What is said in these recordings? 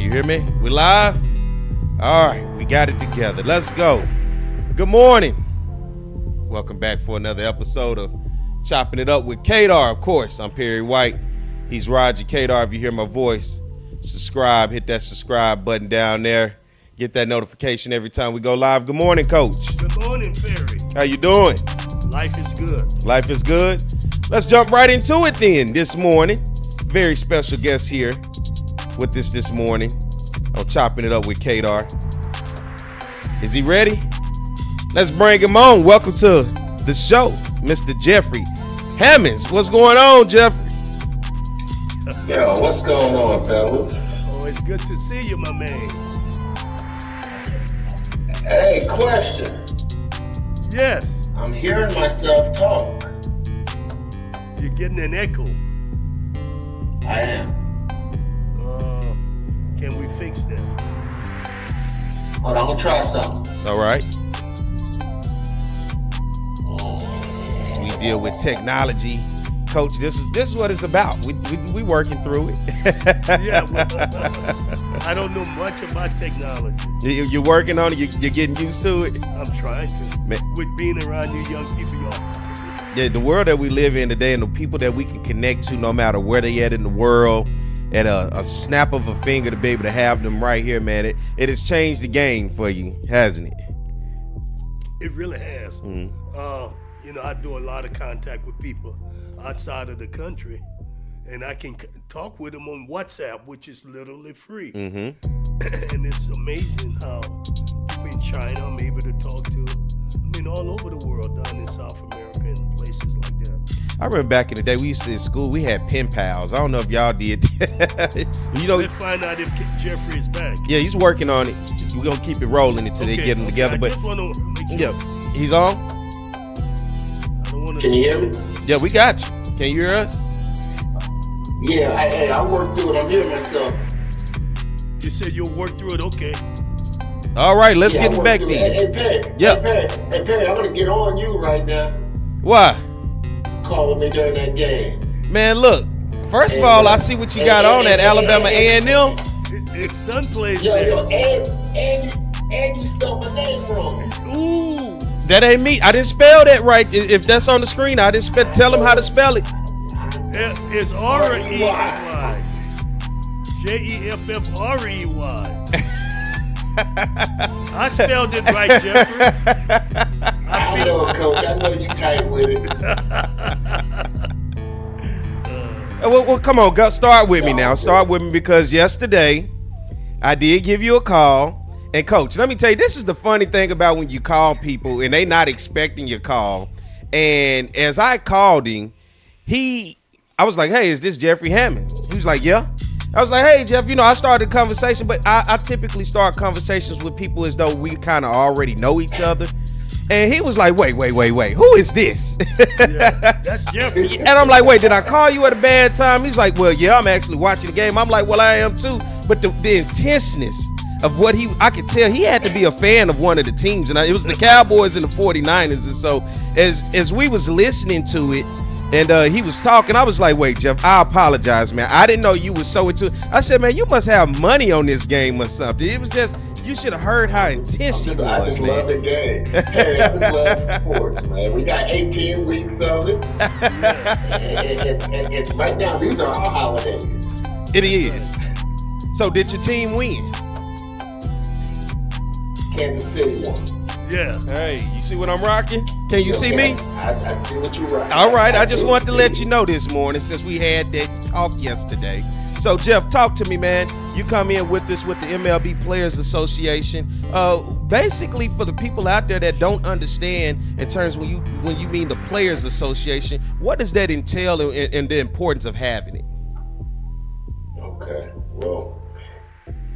you hear me? We live? All right, we got it together. Let's go. Good morning. Welcome back for another episode of Chopping It Up with Cador. Of course, I'm Perry White. He's Roger Cador. If you hear my voice, subscribe. Hit that subscribe button down there. Get that notification every time we go live. Good morning, Coach. Good morning, Perry. How you doing? Life is good. Life is good. Let's jump right into it then this morning. Very special guest here with us this morning on Chopping It Up with Cador. Is he ready? Let's bring him on. Welcome to the show, Mr. Jeffery Hammonds. What's going on, Jeffrey? Yo, what's going on, fellas? Oh, it's good to see you, my man. Hey, question. Yes. I'm hearing myself talk. You're getting an echo. I am. Can we fix that? Hold on, I'm gonna try something. All right. We deal with technology. Coach, this is what it's about. We working through it. Yeah, well, I don't know much about technology. You're working on it. You're getting used to it. I'm trying to. Man. With being around you young people, Yeah, the world that we live in today and the people that we can connect to no matter where they at in the world, at a snap of a finger to be able to have them right here, man. It has changed the game for you, hasn't it? it really has. Mm-hmm. I do a lot of contact with people outside of the country, and I can talk with them on WhatsApp, which is literally free. Mm-hmm. And it's amazing how people in China I'm able to talk to, all over the world, down in South America and places like that. I remember back in the day, we used to in school, we had pen pals. I don't know if y'all did. Let's find out if Jeffrey is back. Yeah, he's working on it. We're going to keep it rolling until they get them together. I But just want to make sure. yeah, he's on? I don't want to. Can you hear me? Yeah, we got you. Can you hear us? Yeah, I work through it. I'm hearing myself. You said you'll work through it, okay. All right, let's get I work back through then. it. Hey, Perry. Yeah. Hey, Perry, I'm gonna get on you right now. Why? Calling me during that game. Man, look. First of all, I see what you got on at Alabama A&M. His son plays Yo, there. and you spelled my name wrong. Ooh. That ain't me. I didn't spell that right. If that's on the screen, I didn't tell him how to spell it. It's R-E-Y. Jeffrey. I spelled it right, Jeffrey. I know, Coach. I know you tight with it. Well, come on. Go, start with me now. Start with me because yesterday I did give you a call. And, Coach, let me tell you, this is the funny thing about when you call people and they not expecting your call. And as I called him, I was like, hey, is this Jeffery Hammonds? He was like, yeah. I was like, hey, Jeff, I started a conversation, but I typically start conversations with people as though we kind of already know each other. And he was like, wait, who is this? Yeah, that's Jeffrey. And I'm like, wait, did I call you at a bad time? He's like, well, yeah, I'm actually watching the game. I'm like, well, I am too. But the intenseness of what I could tell he had to be a fan of one of the teams. And it was the Cowboys and the 49ers. And so as we was listening to it, and he was talking, I was like, wait, Jeff, I apologize, man. I didn't know you was so into it. I said, man, you must have money on this game or something. It was just, you should have heard how intense he was, man. I just love the game. Hey, I just love sports, man. We got 18 weeks of it. And right now, these are our holidays. It is. So did your team win? Kansas City won. Yeah. Hey, you see what I'm rocking? Can you see me? I see what you're rocking. All right, I just wanted to let you know this morning since we had that talk yesterday. So, Jeff, talk to me, man. You come in with this with the MLB Players Association. Basically, for the people out there that don't understand in terms when you mean the Players Association, what does that entail and the importance of having it? Okay, well,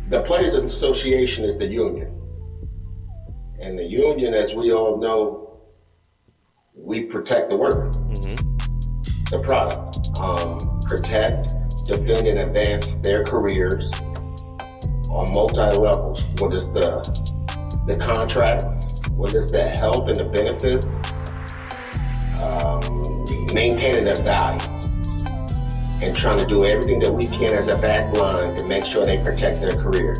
the Players Association is the union. And the union, as we all know, we protect the worker, the product, protect, defend, and advance their careers on multi-levels, whether it's the contracts, whether it's the health and the benefits, maintaining their value. and trying to do everything that we can as a back line to make sure they protect their career.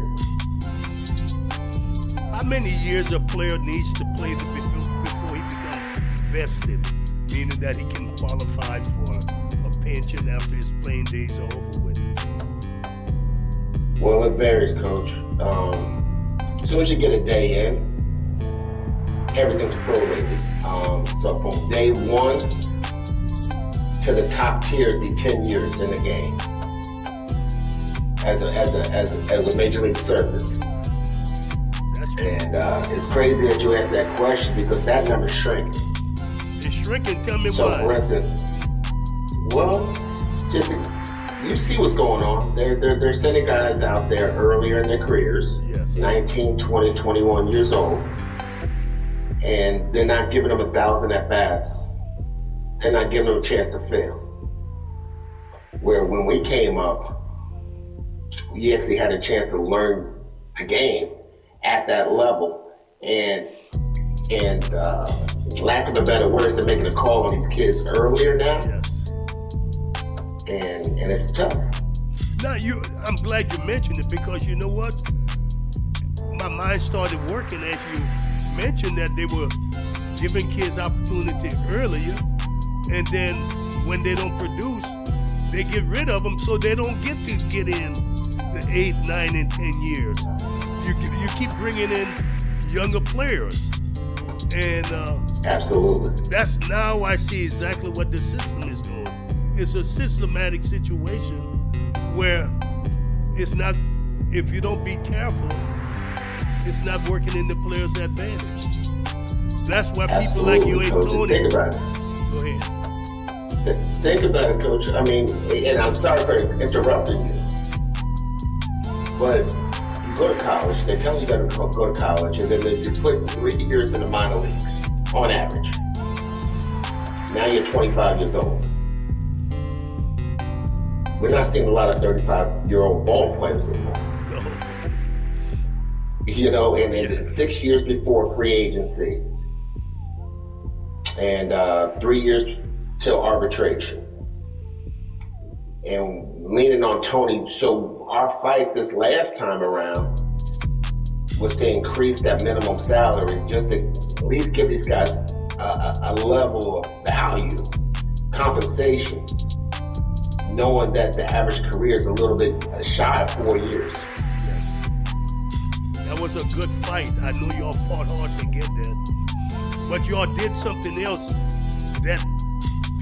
How many years a player needs to play before he becomes vested, meaning that he can qualify for a pension after his playing days are over with? Well, it varies, Coach. As soon as you get a day in, everything's prorated. So from day one to the top tier, it'd be 10 years in the game as a major league service. And it's crazy that you asked that question because that number's shrinking. It's shrinking. Tell me so why. So, for instance, well, just you see what's going on. They're sending guys out there earlier in their careers, yes. 19, 20, 21 years old, and they're not giving them 1,000 at-bats. They're not giving them a chance to fail. Where when we came up, we actually had a chance to learn the game at that level, and lack of a better words, they're making a call on these kids earlier now. Yes. And it's tough. Now I'm glad you mentioned it because you know what? My mind started working as you mentioned that they were giving kids opportunity earlier, and then when they don't produce, they get rid of them so they don't get to get in the 8, 9, and 10 years. You keep bringing in younger players, and absolutely. That's now I see exactly what the system is doing. It's a systematic situation where it's not, if you don't be careful, it's not working in the player's advantage. That's why people like you ain't Tony. Think about it. Go ahead. Think about it, Coach. I mean, and I'm sorry for interrupting you, but you go to college, they tell you got to go to college, and then you put 3 years in the minor leagues, on average. Now you're 25 years old. We're not seeing a lot of 35-year-old ball players anymore. No. You know, and 6 years before free agency, and 3 years till arbitration. And leaning on Tony, so our fight this last time around was to increase that minimum salary just to at least give these guys a level of value, compensation, knowing that the average career is a little bit shy of 4 years. Yes. That was a good fight. I know y'all fought hard to get that. But y'all did something else that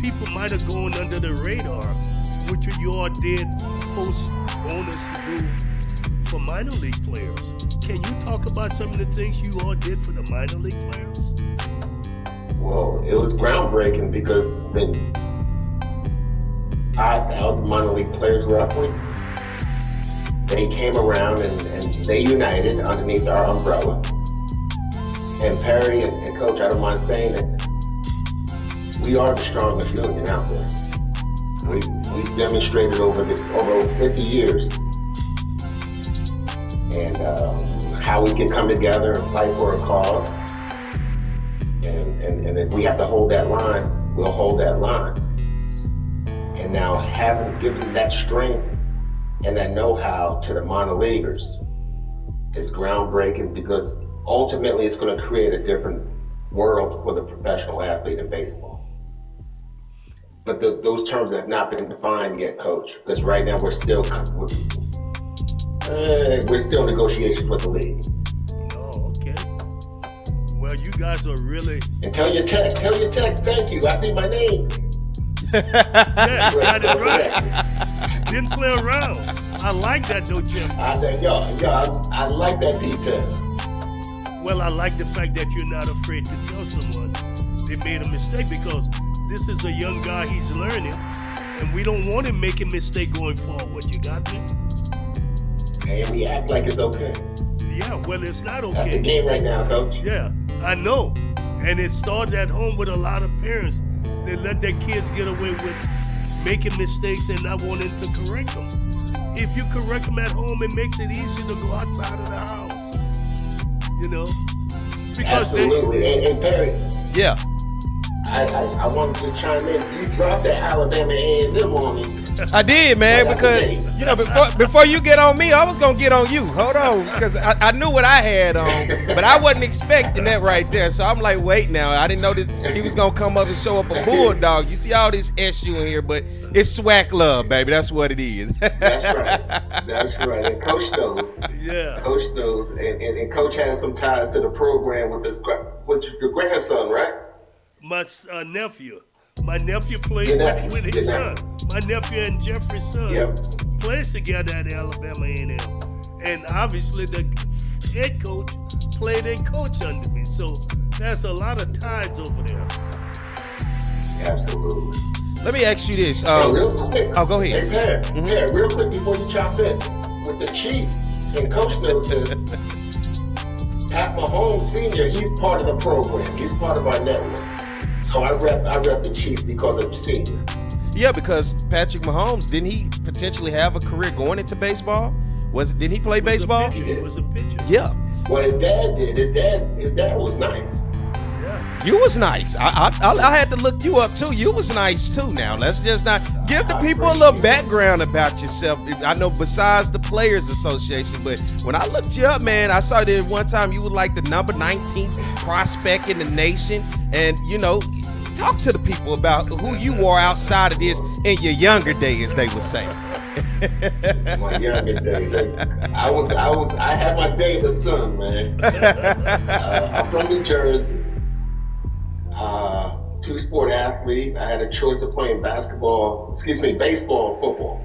people might have gone under the radar, which y'all did post bonus to do for minor league players. Can you talk about some of the things you all did for the minor league players? Well, it was groundbreaking because the 5,000 minor league players roughly, they came around and they united underneath our umbrella. And Perry and Coach, I don't mind saying it, we are the strongest union out there. We've demonstrated over 50 years and how we can come together and fight for a cause. And if we have to hold that line, we'll hold that line. And now given that strength and that know-how to the minor leaguers is groundbreaking because ultimately it's going to create a different world for the professional athlete in baseball. But those terms have not been defined yet, Coach, because right now we're still in negotiations with the league. Oh, okay. Well, you guys are really... And tell your tech, thank you. I see my name. Yeah, you got it right. Didn't play around. I like that though, Jeffery. I like that detail. Well, I like the fact that you're not afraid to tell someone they made a mistake because this is a young guy, he's learning, and we don't want him making mistake going forward. You got me? And we act like it's okay. Yeah, well, it's not okay. That's the game right now, Coach. Yeah, I know. And it starts at home with a lot of parents. They let their kids get away with making mistakes and not wanting to correct them. If you correct them at home, it makes it easier to go outside of the house. You know? Because absolutely. And Perry. Yeah. I wanted to chime in. You dropped that Alabama A&M on me. I did, man, because before you get on me, I was gonna get on you. Hold on, because I knew what I had on, but I wasn't expecting that right there. So I'm like, wait now, I didn't know this. He was gonna come up and show up a bulldog. You see all this SU in here, but it's SWAC love, baby. That's what it is. That's right. That's right. And Coach knows. Yeah. Coach knows, and Coach has some ties to the program with your grandson, right? My nephew. My nephew played with his son. My nephew and Jeffery's son plays together at Alabama A&M. And obviously the head coach played and coached under me. So there's a lot of ties over there. Absolutely. Let me ask you this. Real quick. Oh, go ahead. Hey, Pat, real quick before you chop in. With the Chiefs, and Coach knows this, Pat Mahomes Sr., he's part of the program. He's part of our network. So I rep the Chiefs because of Senior. Yeah, because Patrick Mahomes, didn't he potentially have a career going into baseball? Didn't he play baseball? He was a pitcher. Yeah. Well, his dad did. His dad was nice. Yeah. You was nice. I had to look you up too. You was nice too. Now let's just not give the people a little background about yourself. I know besides the Players Association, but when I looked you up, man, I saw that one time you were like the number 19th prospect in the nation, and talk to the people about who you were outside of this in your younger days, they would say. My younger days, I had my Davis son, man. I'm from New Jersey. Two-sport athlete. I had a choice of playing baseball, or football.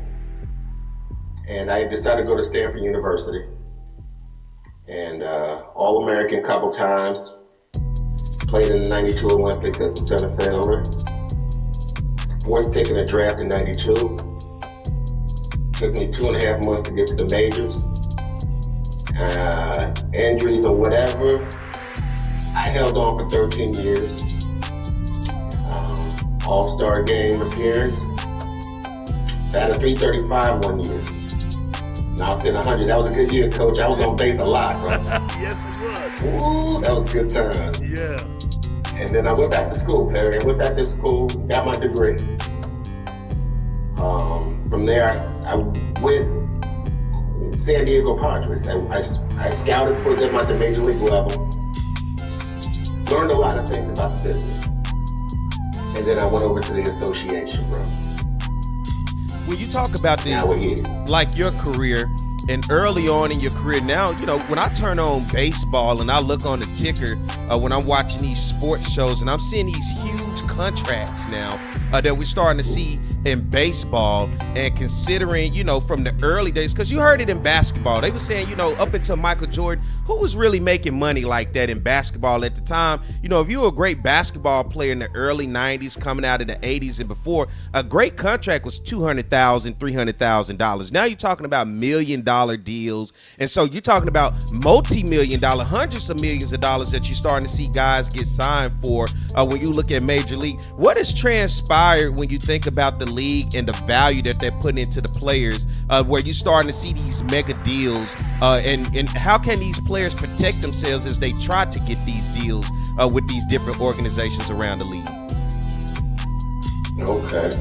And I decided to go to Stanford University. And All-American a couple times. Played in the 92 Olympics as a center fielder. Fourth pick in the draft in 92. Took me 2.5 months to get to the majors. Injuries or whatever. I held on for 13 years. All-Star game appearance. Batted .335 one year. Knocked in 100. That was a good year, Coach. I was on base a lot, bro. Yes, it was. Ooh, that was good times. Yeah. And then I went back to school, Perry. I went back to school, got my degree. From there, I went San Diego Padres. I scouted for them at the major league level. Learned a lot of things about the business. And then I went over to the association, bro. When you talk about Now we're here. like your career and early on in your career, now, when I turn on baseball and I look on the ticker, when I'm watching these sports shows and I'm seeing these huge contracts now that we're starting to see in baseball, and considering, from the early days, because you heard it in basketball, they were saying, up until Michael Jordan, who was really making money like that in basketball at the time? If you were a great basketball player in the early 90s, coming out of the 80s and before, a great contract was $200,000, $300,000. Now you're talking about $1 million deals. And so you're talking about multi-million dollar, hundreds of millions of dollars that you're starting to see guys get signed for when you look at Major League. What has transpired when you think about the league and the value that they're putting into the players, where you're starting to see these mega deals, and how can these players protect themselves as they try to get these deals with these different organizations around the league? Okay.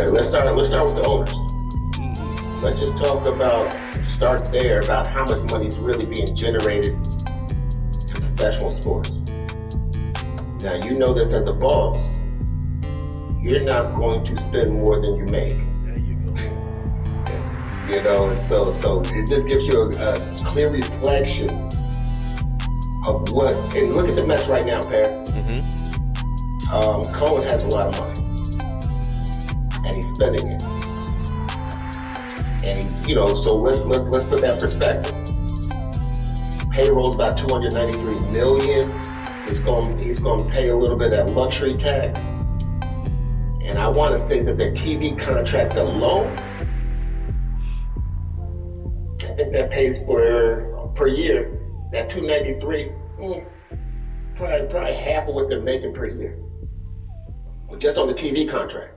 Let's start with the owners. Let's just start there about how much money is really being generated in professional sports. Now, you know this as a boss. You're not going to spend more than you make. There you go. And so it just gives you a clear reflection of what. And look at the Mets right now, Pat. Cohen has a lot of money, and he's spending it. And so let's put that in perspective. Payroll's about $293 million. He's going to pay a little bit of that luxury tax. And I want to say that their TV contract alone, I think that pays for per year, that $293, probably half of what they're making per year. Just on the TV contract.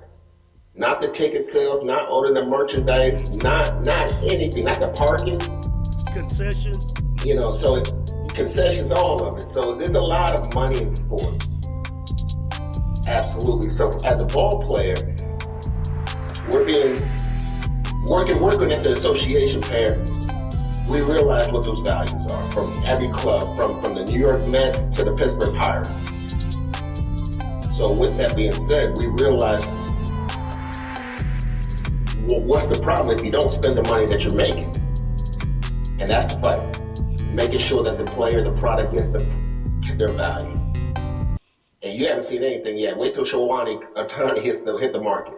Not the ticket sales, not owning the merchandise, not anything, not the parking. Concession. So concessions, all of it. So there's a lot of money in sports. Absolutely. So as a ball player, we're being working at the association pair. We realize what those values are from every club, from the New York Mets to the Pittsburgh Pirates. So with that being said, we realize what's the problem if you don't spend the money that you're making? And that's the fight. Making sure that the player, the product gets their value. And you haven't seen anything yet. Wait till Shawani attorney hit the market.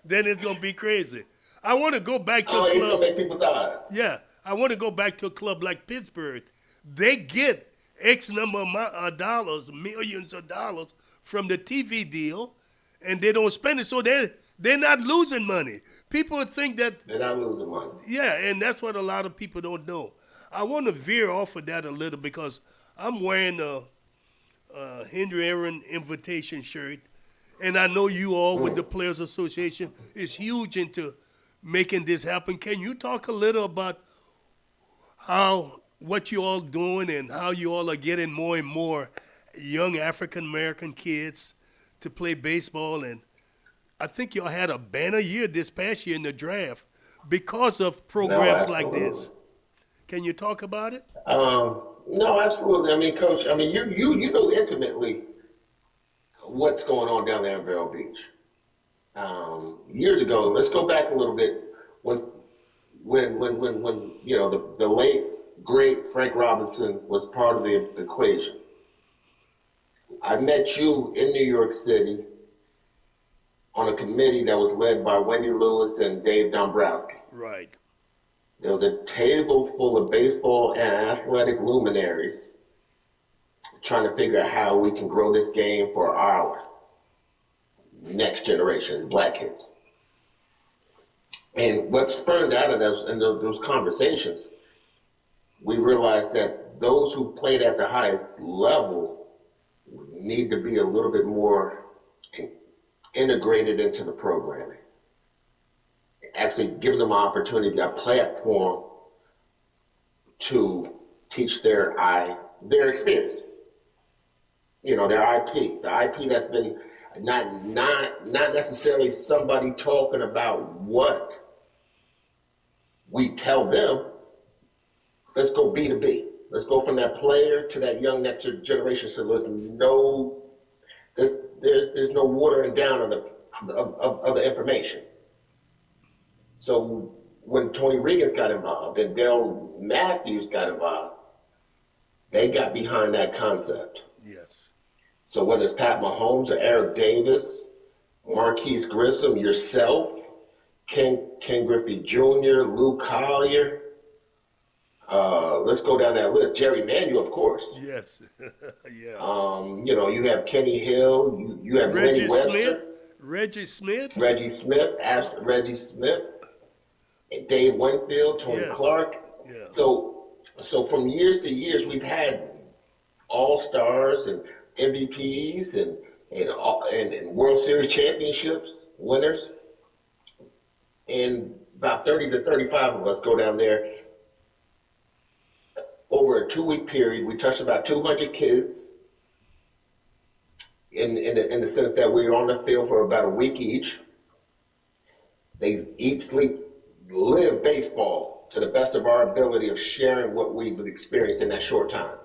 Then it's going to be crazy. I want to go back to a it's club. going to make people's eyes. Yeah, I want to go back to a club like Pittsburgh. They get X number of dollars, millions of dollars from the TV deal, and they don't spend it. So they're not losing money. People think that they're not losing money. Yeah, and that's what a lot of people don't know. I want to veer off of that a little because I'm wearing a Henry Aaron invitation shirt, and I know you all with the Players Association is huge into making this happen. Can you talk a little about what you all doing and how you all are getting more and more young African American kids to play baseball? And I think y'all had a banner year this past year in the draft because of programs like this. Can you talk about it? No, absolutely. I mean, Coach, you know intimately what's going on down there in Vero Beach. Years ago, let's go back a little bit when you know the late great Frank Robinson was part of the equation. I met you in New York City on a committee that was led by Wendy Lewis and Dave Dombrowski. Right. There was a table full of baseball and athletic luminaries trying to figure out how we can grow this game for our next generation, black kids. And what spurned out of those conversations, we realized that those who played at the highest level need to be a little bit more integrated into the programming. Actually giving them an opportunity, a platform to teach their experience. You know, their IP. The IP that's been not necessarily somebody talking about what we tell them. Let's go B to B. Let's go from that player to that young next generation. So there's no watering down of the information. So when Tony Regans got involved and Dale Matthews got involved, they got behind that concept. Yes. So whether it's Pat Mahomes or Eric Davis, Marquise Grissom, yourself, Ken Griffey Jr., Lou Collier, let's go down that list. Jerry Manuel, of course. Yes. Yeah. You know, you have Kenny Hill, you have Lenny Webster. Reggie Smith. Reggie Smith, and Dave Winfield, Tony Clark. Yeah. So from years to years, we've had all-stars and MVPs and World Series championships winners. And about 30 to 35 of us go down there. Over a 2-week period, we touched about 200 kids in the sense that we were on the field for about a week each. They eat, sleep, live baseball to the best of our ability of sharing what we've experienced in that short time.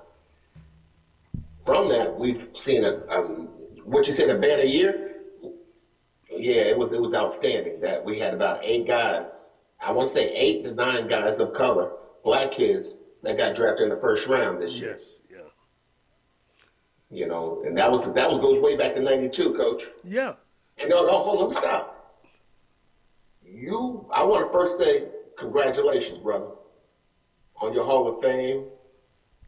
From that, we've seen what you said, a banner year? Yeah, it was outstanding that we had about 8 guys. I want to say 8 to 9 guys of color, black kids, that got drafted in the first round this year. Yes, yeah. You know, and that goes way back to '92, Coach. Yeah. And no, hold on, let me stop. I want to first say congratulations, brother, on your Hall of Fame,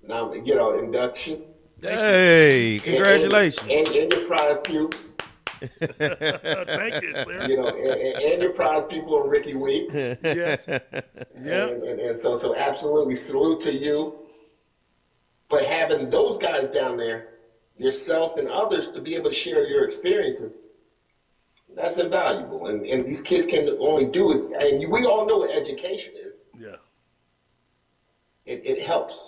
induction. Hey, congratulations. And your prize pew. Thank you, sir. You know, and your prize people on Ricky Weeks. Yes. Yeah. And so absolutely salute to you. But having those guys down there, yourself and others, to be able to share your experiences, that's invaluable. And these kids can only do is, and we all know what education is. Yeah. It helps.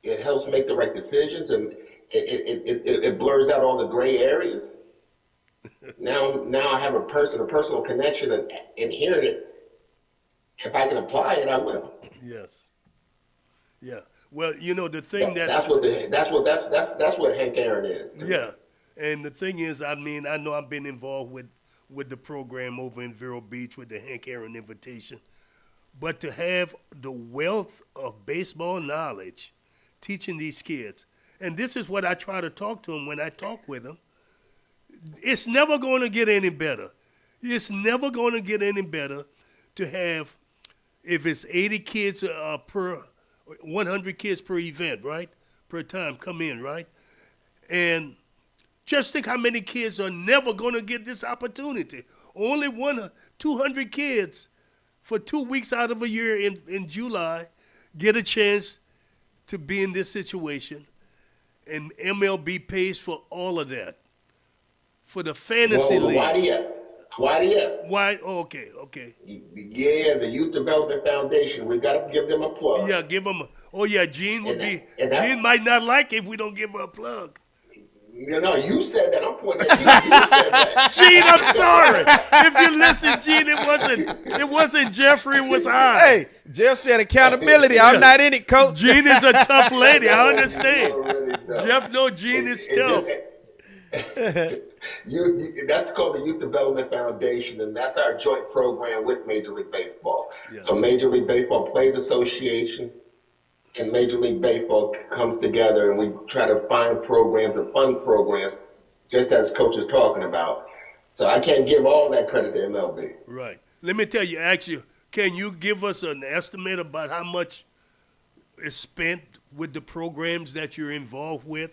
It helps make the right decisions, and it blurs out all the gray areas. Now I have a personal connection, and hearing it. If I can apply it, I will. Yes. Yeah. Well, the thing that's what Hank Aaron is. Yeah. And the thing is, I know I've been involved with the program over in Vero Beach with the Hank Aaron Invitation. But to have the wealth of baseball knowledge teaching these kids, and this is what I try to talk to them when I talk with them, it's never going to get any better. It's never going to get any better to have, if it's 80 kids per 100 kids per event, right? Per time come in, right? And just think how many kids are never going to get this opportunity. Only 200 kids for 2 weeks out of a year in July get a chance to be in this situation. And MLB pays for all of that. For the fantasy league. YDF. Why? Oh, okay. Yeah, the Youth Development Foundation. We got to give them a plug. Yeah, give them. Gene Gene might not like it if we don't give her a plug. You said that. I'm pointing at you. You said that. Gene, I'm sorry. If you listen, Gene, it wasn't Jeffrey. It was I. Hey, Jeff said accountability. I'm not in it, Coach. Gene is a tough lady. I understand. Jeff, Gene is tough. That's called the Youth Development Foundation, and that's our joint program with Major League Baseball. Yeah. So Major League Baseball Players Association and Major League Baseball comes together, and we try to find programs and fund programs, just as Coach is talking about. So I can't give all that credit to MLB. Right. Let me tell you, actually, can you give us an estimate about how much is spent with the programs that you're involved with?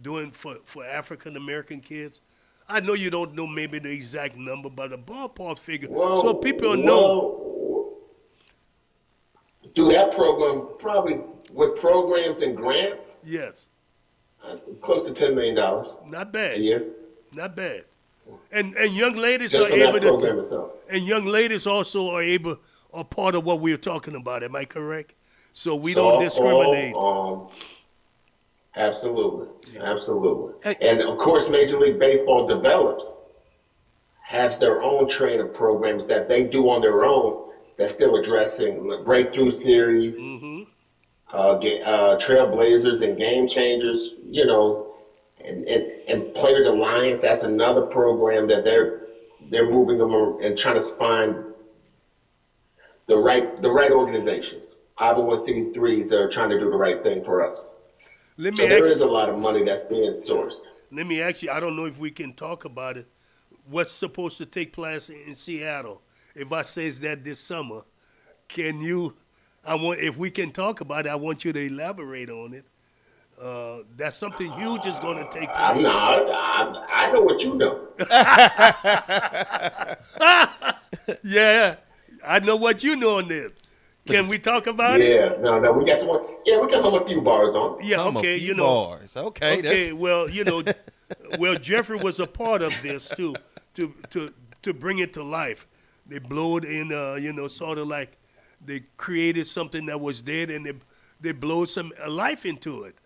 Doing for African American kids? I know you don't know maybe the exact number, but a ballpark figure, so people know. Through that program, probably with programs and grants. Yes. Close to $10 million. Not bad. A year. Not bad. And young ladies just are able to. And young ladies also are part of what we're talking about. Am I correct? So we don't discriminate. Absolutely. Hey. And of course, Major League Baseball has their own trainer programs that they do on their own that's still addressing breakthrough series, trailblazers and game changers, and Players Alliance. That's another program that they're moving them and trying to find the right organizations, 501c3s that are trying to do the right thing for us. So there is a lot of money that's being sourced. Let me ask you, I don't know if we can talk about it. What's supposed to take place in Seattle? If I says that this summer, if we can talk about it, I want you to elaborate on it. That's something huge is going to take place. I know what you know. Yeah, I know what you know on this. Can we talk about it? Yeah, no, we got some more. Yeah, we can hum a few bars on. Yeah, okay, bars. Okay. Okay, well, Jeffrey was a part of this too, to bring it to life. They blow it in, sort of like they created something that was dead, and they blow some life into it,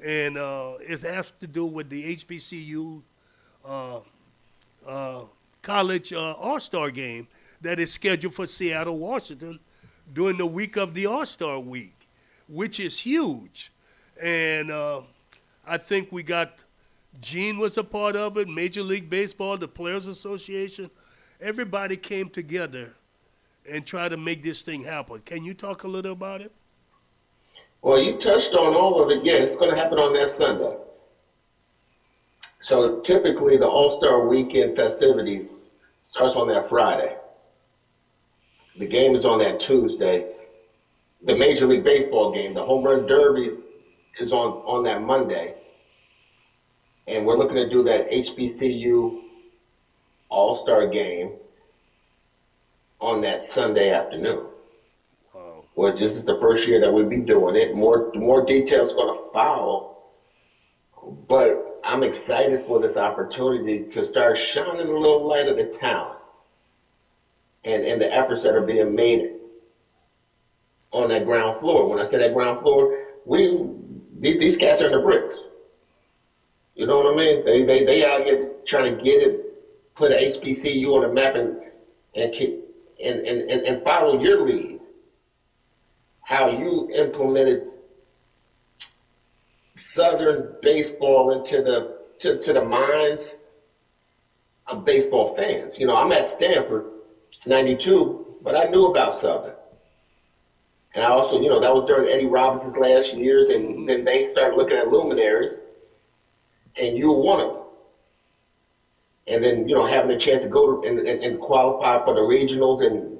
and it has to do with the HBCU college All-Star game that is scheduled for Seattle, Washington, during the week of the All-Star week, which is huge. And I think we got Gene was a part of it, Major League Baseball, the Players Association. Everybody came together and tried to make this thing happen. Can you talk a little about it? Well, you touched on all of it. Yeah, it's going to happen on that Sunday. So typically the All-Star weekend festivities starts on that Friday. The game is on that Tuesday. The Major League Baseball game, the Home Run Derbies, is on that Monday. And we're looking to do that HBCU All-Star game on that Sunday afternoon. Wow. Well, this is the first year that we'll be doing it. More details going to follow. But I'm excited for this opportunity to start shining a little light of the talent and the efforts that are being made on that ground floor. When I say that ground floor, we these cats are in the bricks. You know what I mean? They out here trying to get it, put an HBCU on the map and follow your lead. How you implemented Southern baseball into the minds of baseball fans. You know, I'm at Stanford, 92, but I knew about Southern. And I also, you know, that was during Eddie Robinson's last years, and then they started looking at luminaries, and you were one of them. And then, you know, having a chance to go and qualify for the regionals and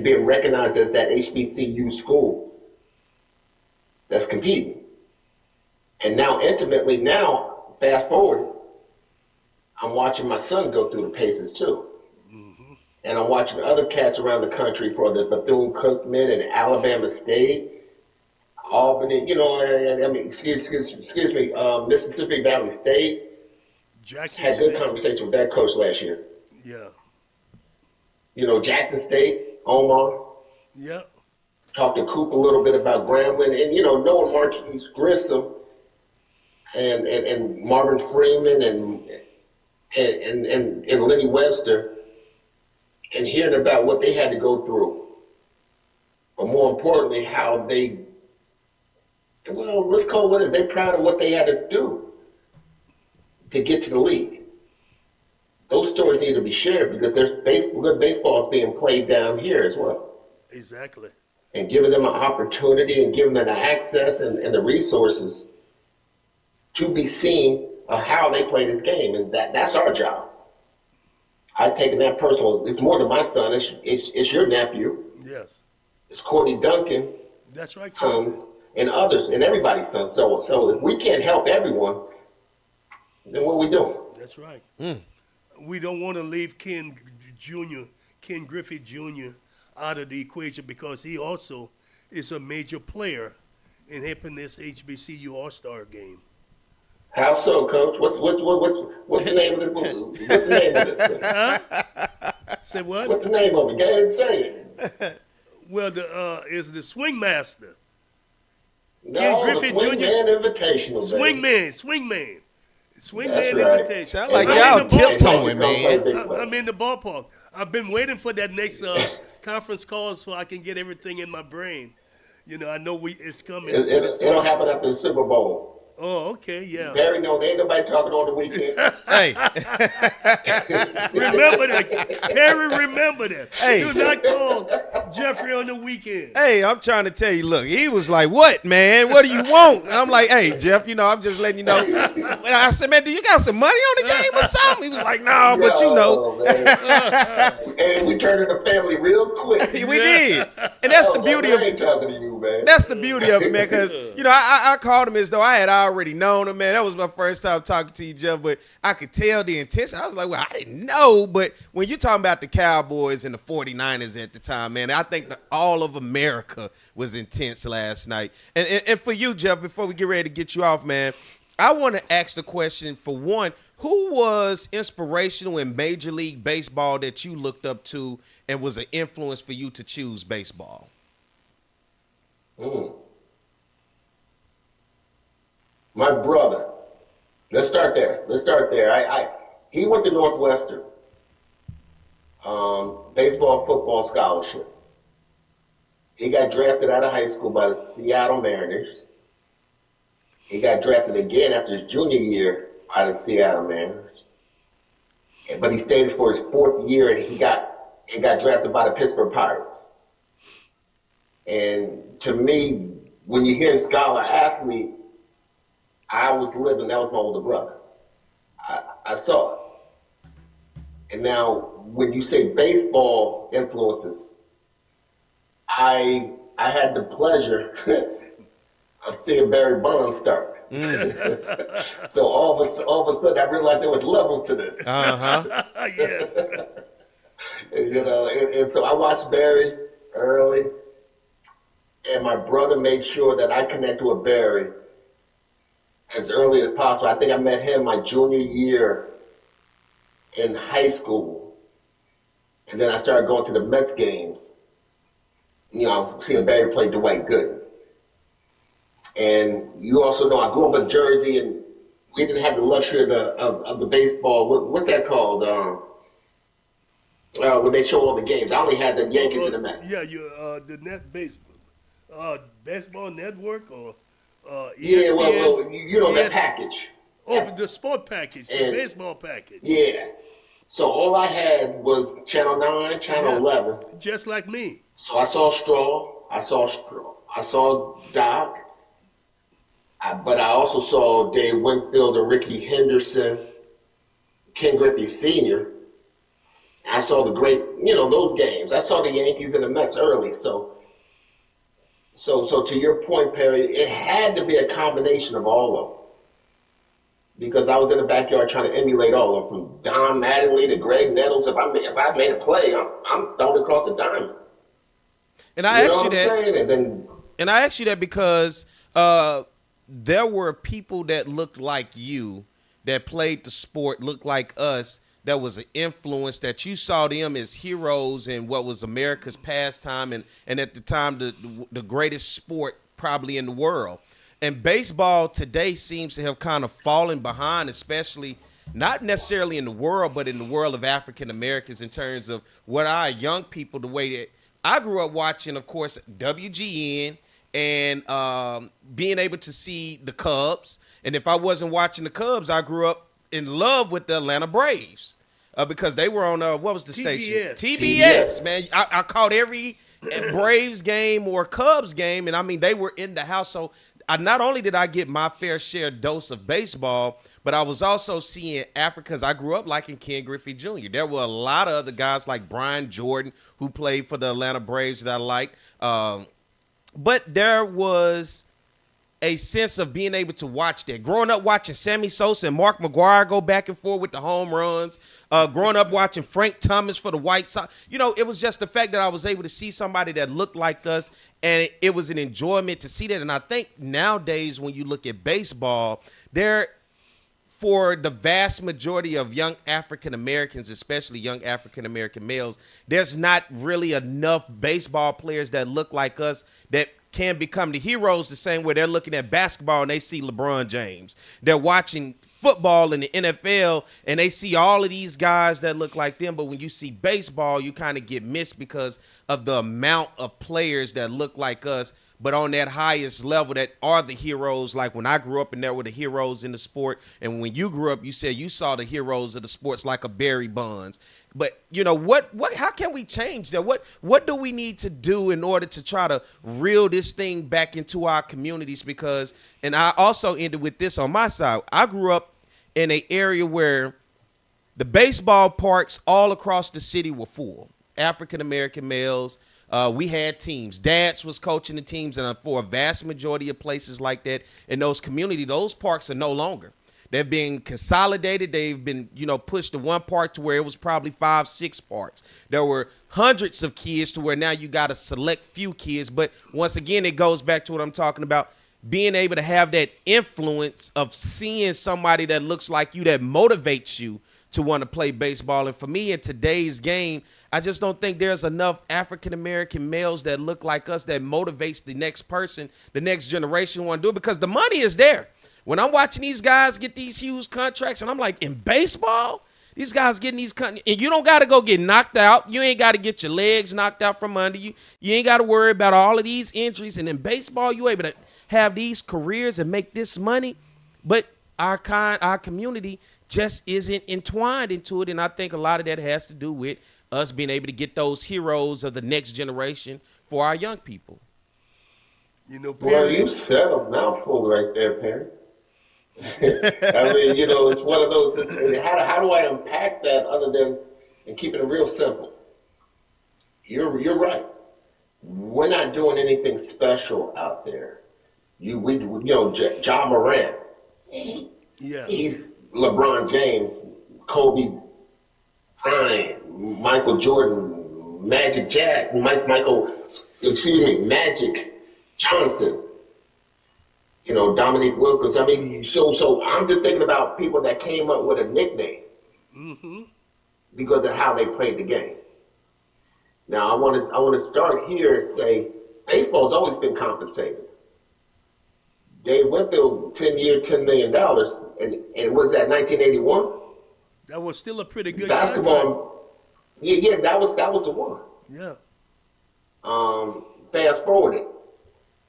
being recognized as that HBCU school that's competing. And now, intimately now, fast forward, I'm watching my son go through the paces too. And I'm watching other cats around the country for the Bethune-Cookman and Alabama State, Albany, you know, I mean, excuse me, Mississippi Valley State. Jackson had good State. conversation with that coach last year. Yeah. You know, Jackson State, Omar. Yep. Talked to Coop a little bit about Grambling, and you know, knowing Marquise Grissom and Marvin Freeman and Lenny Webster, and hearing about what they had to go through, but more importantly, how they, well, let's call it, they're proud of what they had to do to get to the league. Those stories need to be shared because there's good baseball is being played down here as well. Exactly. And giving them an opportunity and giving them the access and the resources to be seen of how they play this game. And that's our job. I've taken that personal. It's more than my son. It's your nephew. Yes. It's Courtney Duncan. That's right. Sons and others and everybody's sons. So if we can't help everyone, then what are we doing? That's right. We don't want to leave Ken Griffey Jr. out of the equation because he also is a major player in helping this HBCU All-Star game. How so, Coach? What's the name of this? What's the name of this thing? Huh? Say what? What's the name of it? Go ahead and say it. Well, is the Swing Master. No, Griffey the Swingman Invitational. Swingman That's right. Invitation. Sound like I'm y'all in the ballpark. tiptoeing, man. I'm in the ballpark. I've been waiting for that next conference call so I can get everything in my brain. You know, I know it's coming. It'll happen after the Super Bowl. Oh, okay, yeah. Barry, no, there ain't nobody talking on the weekend. Hey, Remember that. Perry, remember that. Hey. Do not call Jeffery on the weekend. hey, I'm trying to tell you, look, he was like, what, man? What do you want? And I'm like, hey, Jeff, you know, I'm just letting you know. And I said, man, do you got some money on the game or something? He was like, no, but you know. And we turned into family real quick. We did. And that's the beauty of I ain't talking to you, man. That's the beauty of it, man, because, you know, I called him as though I had already known him, man. That was my first time talking to you, Jeff, but I could tell the intensity. I was like, well, I didn't know, but when you're talking about the Cowboys and the 49ers at the time, man, I think that all of America was intense last night. And for you, Jeff, before we get ready to get you off, man, I want to ask the question, for one, who was inspirational in Major League Baseball that you looked up to and was an influence for you to choose baseball? My brother. Let's start there. He went to Northwestern. Baseball, football scholarship. He got drafted out of high school by the Seattle Mariners. He got drafted again after his junior year by the Seattle Mariners. But he stayed for his fourth year, and he got drafted by the Pittsburgh Pirates. And to me, when you hear scholar athlete, I was living, that was my older brother. I saw it. And now, when you say baseball influences, I had the pleasure of seeing Barry Bonds start. So all of a sudden, I realized there was levels to this. Yes. You know, and so I watched Barry early, and my brother made sure that I connected with Barry as early as possible. I think I met him my junior year in high school. And then I started going to the Mets games, you know, seeing Barry play Dwight Gooden. And you also know I grew up in Jersey, and we didn't have the luxury of the baseball. What's that called? When they show all the games. I only had the Yankees and the Mets. Yeah, the baseball network or ESPN. Yeah, well, you know that package. Oh, the sport package, the baseball package. Yeah. So all I had was Channel 9, Channel 11. Just like me. So I saw Straw. I saw Doc. But I also saw Dave Winfield and Ricky Henderson, Ken Griffey Sr. I saw the great, those games. I saw the Yankees and the Mets early. So to your point, Perry, it had to be a combination of all of them. Because I was in the backyard trying to emulate all of them, from Don Mattingly to Greg Nettles. If I made a play, I'm throwing across the diamond. And I asked you that because there were people that looked like you, that played the sport, looked like us, that was an influence, that you saw them as heroes in what was America's pastime and at the time the greatest sport probably in the world. And baseball today seems to have kind of fallen behind, especially not necessarily in the world, but in the world of African Americans in terms of what our young people, the way that I grew up watching, of course, WGN and being able to see the Cubs. And if I wasn't watching the Cubs, I grew up in love with the Atlanta Braves because they were on, what was the station? TBS, man. I caught every Braves game or Cubs game, and I mean, they were in the house. So not only did I get my fair share dose of baseball, but I was also seeing Africa because I grew up liking Ken Griffey Jr. There were a lot of other guys like Brian Jordan who played for the Atlanta Braves that I liked. But there was a sense of being able to watch that. Growing up watching Sammy Sosa and Mark McGwire go back and forth with the home runs. Growing up watching Frank Thomas for the White Sox. It was just the fact that I was able to see somebody that looked like us, and it was an enjoyment to see that. And I think nowadays when you look at baseball, for the vast majority of young African Americans, especially young African American males, there's not really enough baseball players that look like us that can become the heroes the same way they're looking at basketball and they see LeBron James. They're watching football in the NFL and they see all of these guys that look like them. But when you see baseball, you kind of get missed because of the amount of players that look like us, but on that highest level that are the heroes. Like when I grew up and there were the heroes in the sport. And when you grew up, you said you saw the heroes of the sports like a Barry Bonds. But how can we change that? What do we need to do in order to try to reel this thing back into our communities? Because, and I also ended with this on my side. I grew up in an area where the baseball parks all across the city were full. African American males. We had teams. Dads was coaching the teams, and for a vast majority of places like that in those communities, those parks are no longer. They're being consolidated. They've been, pushed to one park to where it was probably 5-6 parks. There were hundreds of kids to where now you got a select few kids. But once again, it goes back to what I'm talking about, being able to have that influence of seeing somebody that looks like you that motivates you to want to play baseball. And for me, in today's game, I just don't think there's enough African-American males that look like us that motivates the next person, the next generation want to do it because the money is there. When I'm watching these guys get these huge contracts and I'm like, in baseball, these guys getting these and you don't got to go get knocked out. You ain't got to get your legs knocked out from under you. You ain't got to worry about all of these injuries. And in baseball, you're able to have these careers and make this money. But our community just isn't entwined into it. And I think a lot of that has to do with us being able to get those heroes of the next generation for our young people. Perry, well, you said a mouthful right there, Perry. I mean, it's one of those. How do I unpack that other than and keeping it real simple? You're right. We're not doing anything special out there. John Morant. Yeah. He's LeBron James, Kobe Bryant, Michael Jordan, Magic Johnson. Dominique Wilkins. I mean, so I'm just thinking about people that came up with a nickname because of how they played the game. Now, I want to start here and say baseball's always been compensated. Dave Winfield, 10-year, $10 million, and was that 1981? That was still a pretty good basketball. Yeah, that was the one. Yeah. Fast forward it,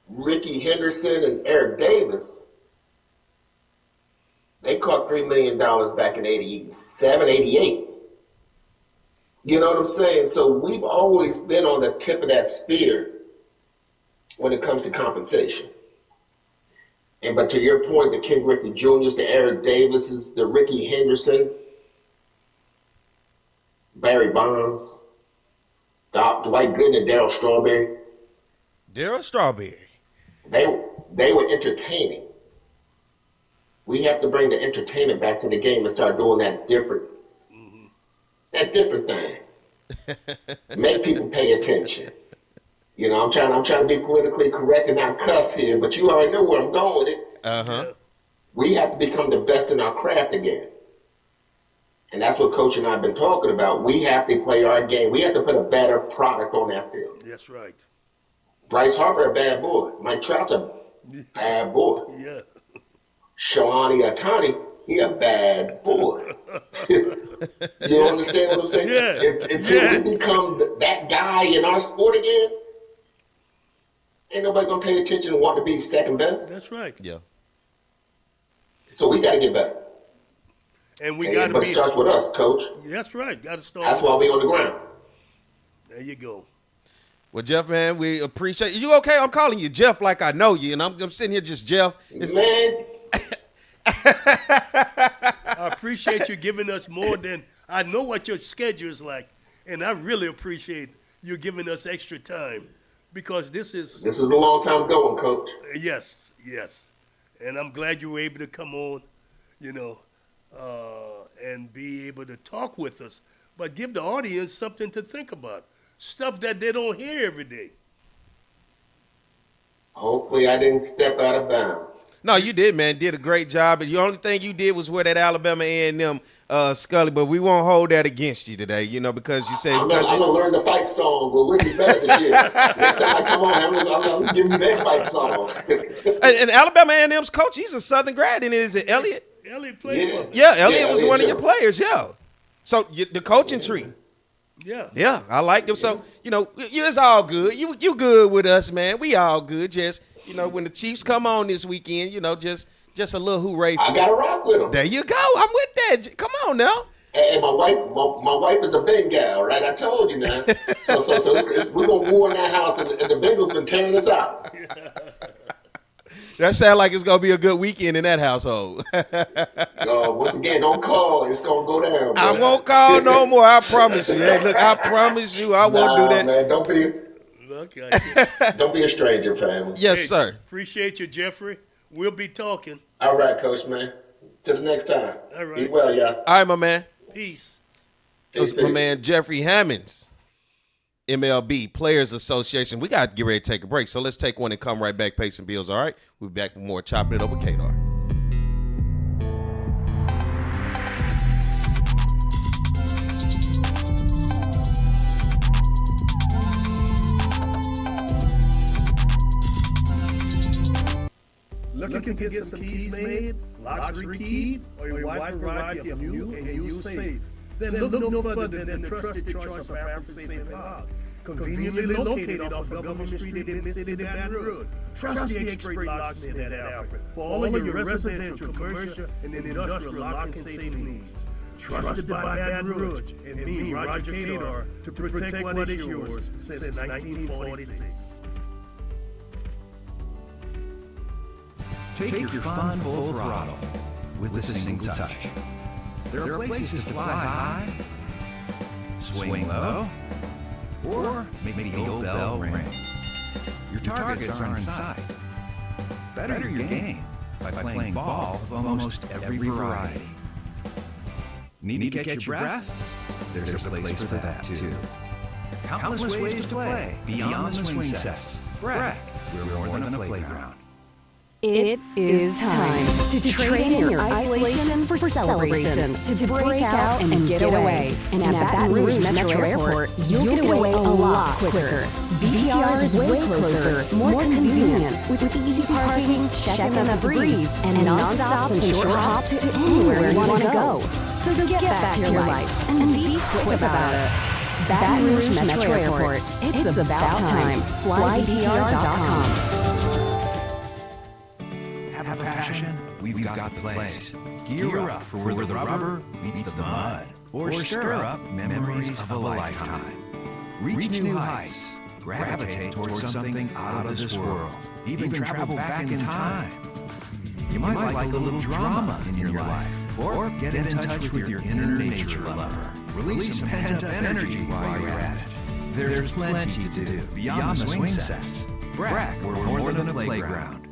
Ricky Henderson and Eric Davis, they caught $3 million back in 87, 88. You know what I'm saying? So we've always been on the tip of that spear when it comes to compensation. But to your point, the Ken Griffey Jr.'s, the Eric Davises, the Ricky Henderson, Barry Bonds, Dwight Gooden, and Darryl Strawberry. Darryl Strawberry. They were entertaining. We have to bring the entertainment back to the game and start doing that different thing. Make people pay attention. You know, I'm trying to be politically correct and not cuss here, but you already know where I'm going with it. Uh-huh. We have to become the best in our craft again. And that's what Coach and I have been talking about. We have to play our game. We have to put a better product on that field. That's right. Bryce Harper, a bad boy. Mike Trout's a bad boy. Yeah. Shohei Ohtani, he a bad boy. You understand what I'm saying? Yeah. Until we become that guy in our sport again, ain't nobody going to pay attention and want to be second best. That's right. Yeah. So we got to get better. And we got to be. But it starts with us, Coach. That's right. Got to start. That's why we on the ground. There you go. Well, Jeff, man, we appreciate you. Okay, I'm calling you Jeff like I know you, and I'm sitting here just Jeff. Man. I appreciate you giving us more than I know what your schedule is like, and I really appreciate you giving us extra time because this is a long time going, Coach. Yes, and I'm glad you were able to come on, you know, and be able to talk with us, but give the audience something to think about, stuff that they don't hear every day. Hopefully, I didn't step out of bounds. No, you did, man. Did a great job. And the only thing you did was wear that Alabama A&M Scully, but we won't hold that against you today, you know, because you say I'm gonna learn the fight song, but we'll be better this year. Next time I come on, I'm gonna give you that fight song. and Alabama A&M's coach, he's a Southern grad, and is it Elliott? Elliott played for him. Yeah, Elliott was one of your players, yeah. So the coaching tree. Yeah, I like them. So, you know, it's all good. You good with us, man. We all good. Just, you know, when the Chiefs come on this weekend, you know, just a little hooray. I got to rock with them. There you go. I'm with that. Come on now. And my wife is a Bengal, right? I told you now. So we're going to war in that house, and the Bengals been tearing us out. That sounds like it's going to be a good weekend in that household. Once again, don't call. It's going to go down. I won't call no more. I promise you. Hey, look, I promise you I won't do that. Man, don't be a stranger, family. Yes, sir. Appreciate you, Jeffrey. We'll be talking. All right, Coach, man. Till the next time. All right. Be well, y'all. All right, my man. Peace. It was my man Jeffery Hammonds, MLB Players Association. We got to get ready to take a break, so let's take one and come right back, pay some bills, all right? We'll be back with more Chopping It Up with Cador. Looking to get some keys made, locks rekeyed, or a wide variety of new and used safe? Then look no further than the trusted choice of African Safe & Lock. Conveniently located off of Government Street in Mid-City, Baton Rouge. Trust the expert locksmith at Alfred for all of your residential, commercial, and industrial lock and safe needs. Trusted by Baton Rouge and me, Roger Cador, to protect what is yours since 1946. Take your fun full throttle with a single touch. There are places to fly high, swing low, or make the old bell ring. Your targets are in sight. Better your game by playing ball of almost every variety. Need to catch your breath? There's a place for that too. Countless ways to play beyond the swing sets. Brag, we're more than a playground. It is time to trade in your isolation for celebration, to break out and get away. And at Baton Rouge Metro Airport, you'll get away a lot quicker. BTR is way closer, more convenient, with easy parking, check-in that's a breeze, and non-stops and short hops to anywhere you want to go. So get back to your life and be quick about it. Baton Rouge Metro Airport. It's about time. FlyBTR.com. Have a passion? We've got the place. Gear up for where the rubber meets the mud. Or stir up memories of a lifetime. Reach new heights. Gravitate towards something out of this world. Even travel back in time. You might like a little drama in your life. Or get in touch with your inner nature lover. Release some pent-up energy while you're at it. There's plenty to do beyond the swing sets. BRAC, we're more than a playground.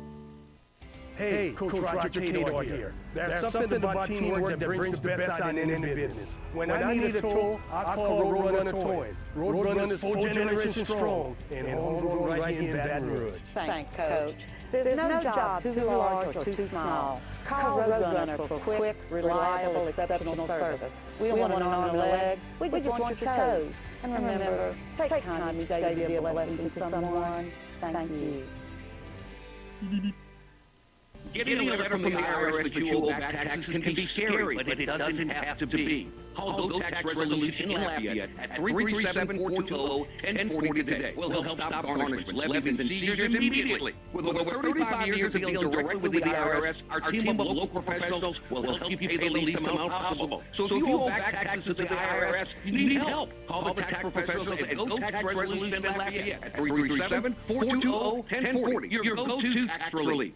Hey, Coach Roger Cador here. There's something about teamwork that brings the best out in any business. When I need a tool, I call Roadrunner Towing. Roadrunner is 4 generations strong and homegrown right here in Baton Rouge. Thanks, Coach. There's no job too large or too small. Call Roadrunner for quick, reliable, exceptional service. We don't want an arm and a leg. We just want your toes. And remember, take time each day to be a blessing to someone. Thank you. Getting a letter from the IRS that you owe back taxes can be scary, but it doesn't have to be. Call Go Tax Resolution in Lafayette at 337-420-1040 today. We'll help stop garnishments, levies, and seizures immediately. With over 35 years of dealing directly with the IRS, our team of local professionals will help you pay the least amount possible. So if you owe back taxes to the IRS, you need help. Call the tax professionals at Go Tax Resolution in Lafayette at 337-420-1040. Your go-to tax relief.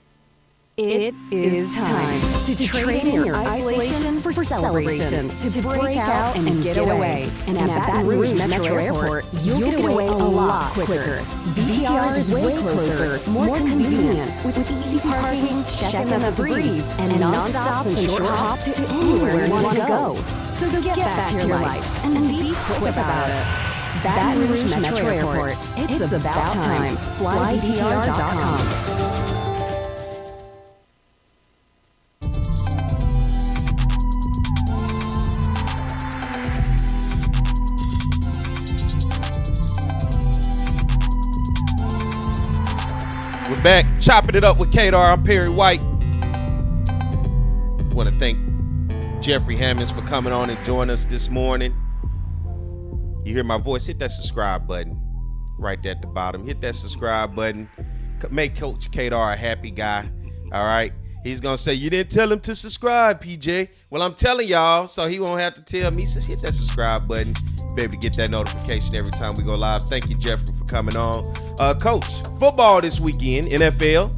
It is time to trade in your isolation for celebration, to break out and get away. And at Baton Rouge Metro Airport, you'll get away a lot quicker. BTR is way closer, more convenient, with easy parking, check-in that's a breeze, and non-stops and short hops to anywhere you want to go. So get back to your life and be quick about it. Baton Rouge Metro Airport. It's about time. FlyBTR.com. We're back, chopping it up with Cador. I'm Perry White. Want to thank Jeffery Hammonds for coming on and joining us this morning. You hear my voice? Hit that subscribe button right there at the bottom. Hit that subscribe button. Make Coach Cador a happy guy. All right. He's going to say, you didn't tell him to subscribe, PJ. Well, I'm telling y'all, so he won't have to tell me. He says, hit that subscribe button. Be able to get that notification every time we go live. Thank you, Jeffrey, for coming on. Coach, football this weekend, NFL.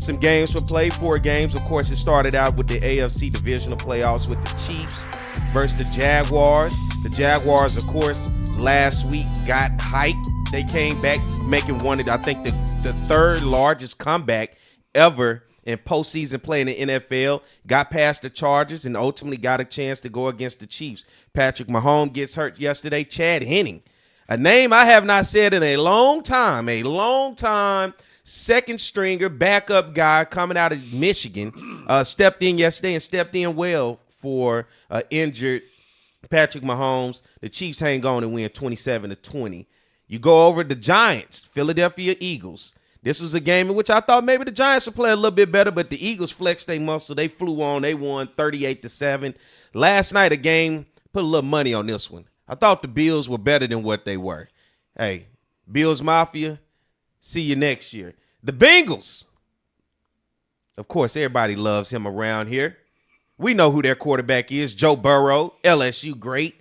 Some games were played, 4 games. Of course, it started out with the AFC Divisional playoffs with the Chiefs versus the Jaguars. The Jaguars, of course, last week got hyped. They came back making one of, I think, the third largest comeback ever in postseason play in the NFL, got past the Chargers, and ultimately got a chance to go against the Chiefs. Patrick Mahomes gets hurt yesterday. Chad Henning, a name I have not said in a long time, second stringer, backup guy coming out of Michigan, stepped in yesterday and stepped in well for injured Patrick Mahomes. The Chiefs hang on and win 27-20. You go over the Giants, Philadelphia Eagles. This was a game in which I thought maybe the Giants would play a little bit better, but the Eagles flexed their muscle. They flew on. They won 38-7. Last night, a game, put a little money on this one. I thought the Bills were better than what they were. Hey, Bills Mafia, see you next year. The Bengals. Of course, everybody loves him around here. We know who their quarterback is, Joe Burrow, LSU great.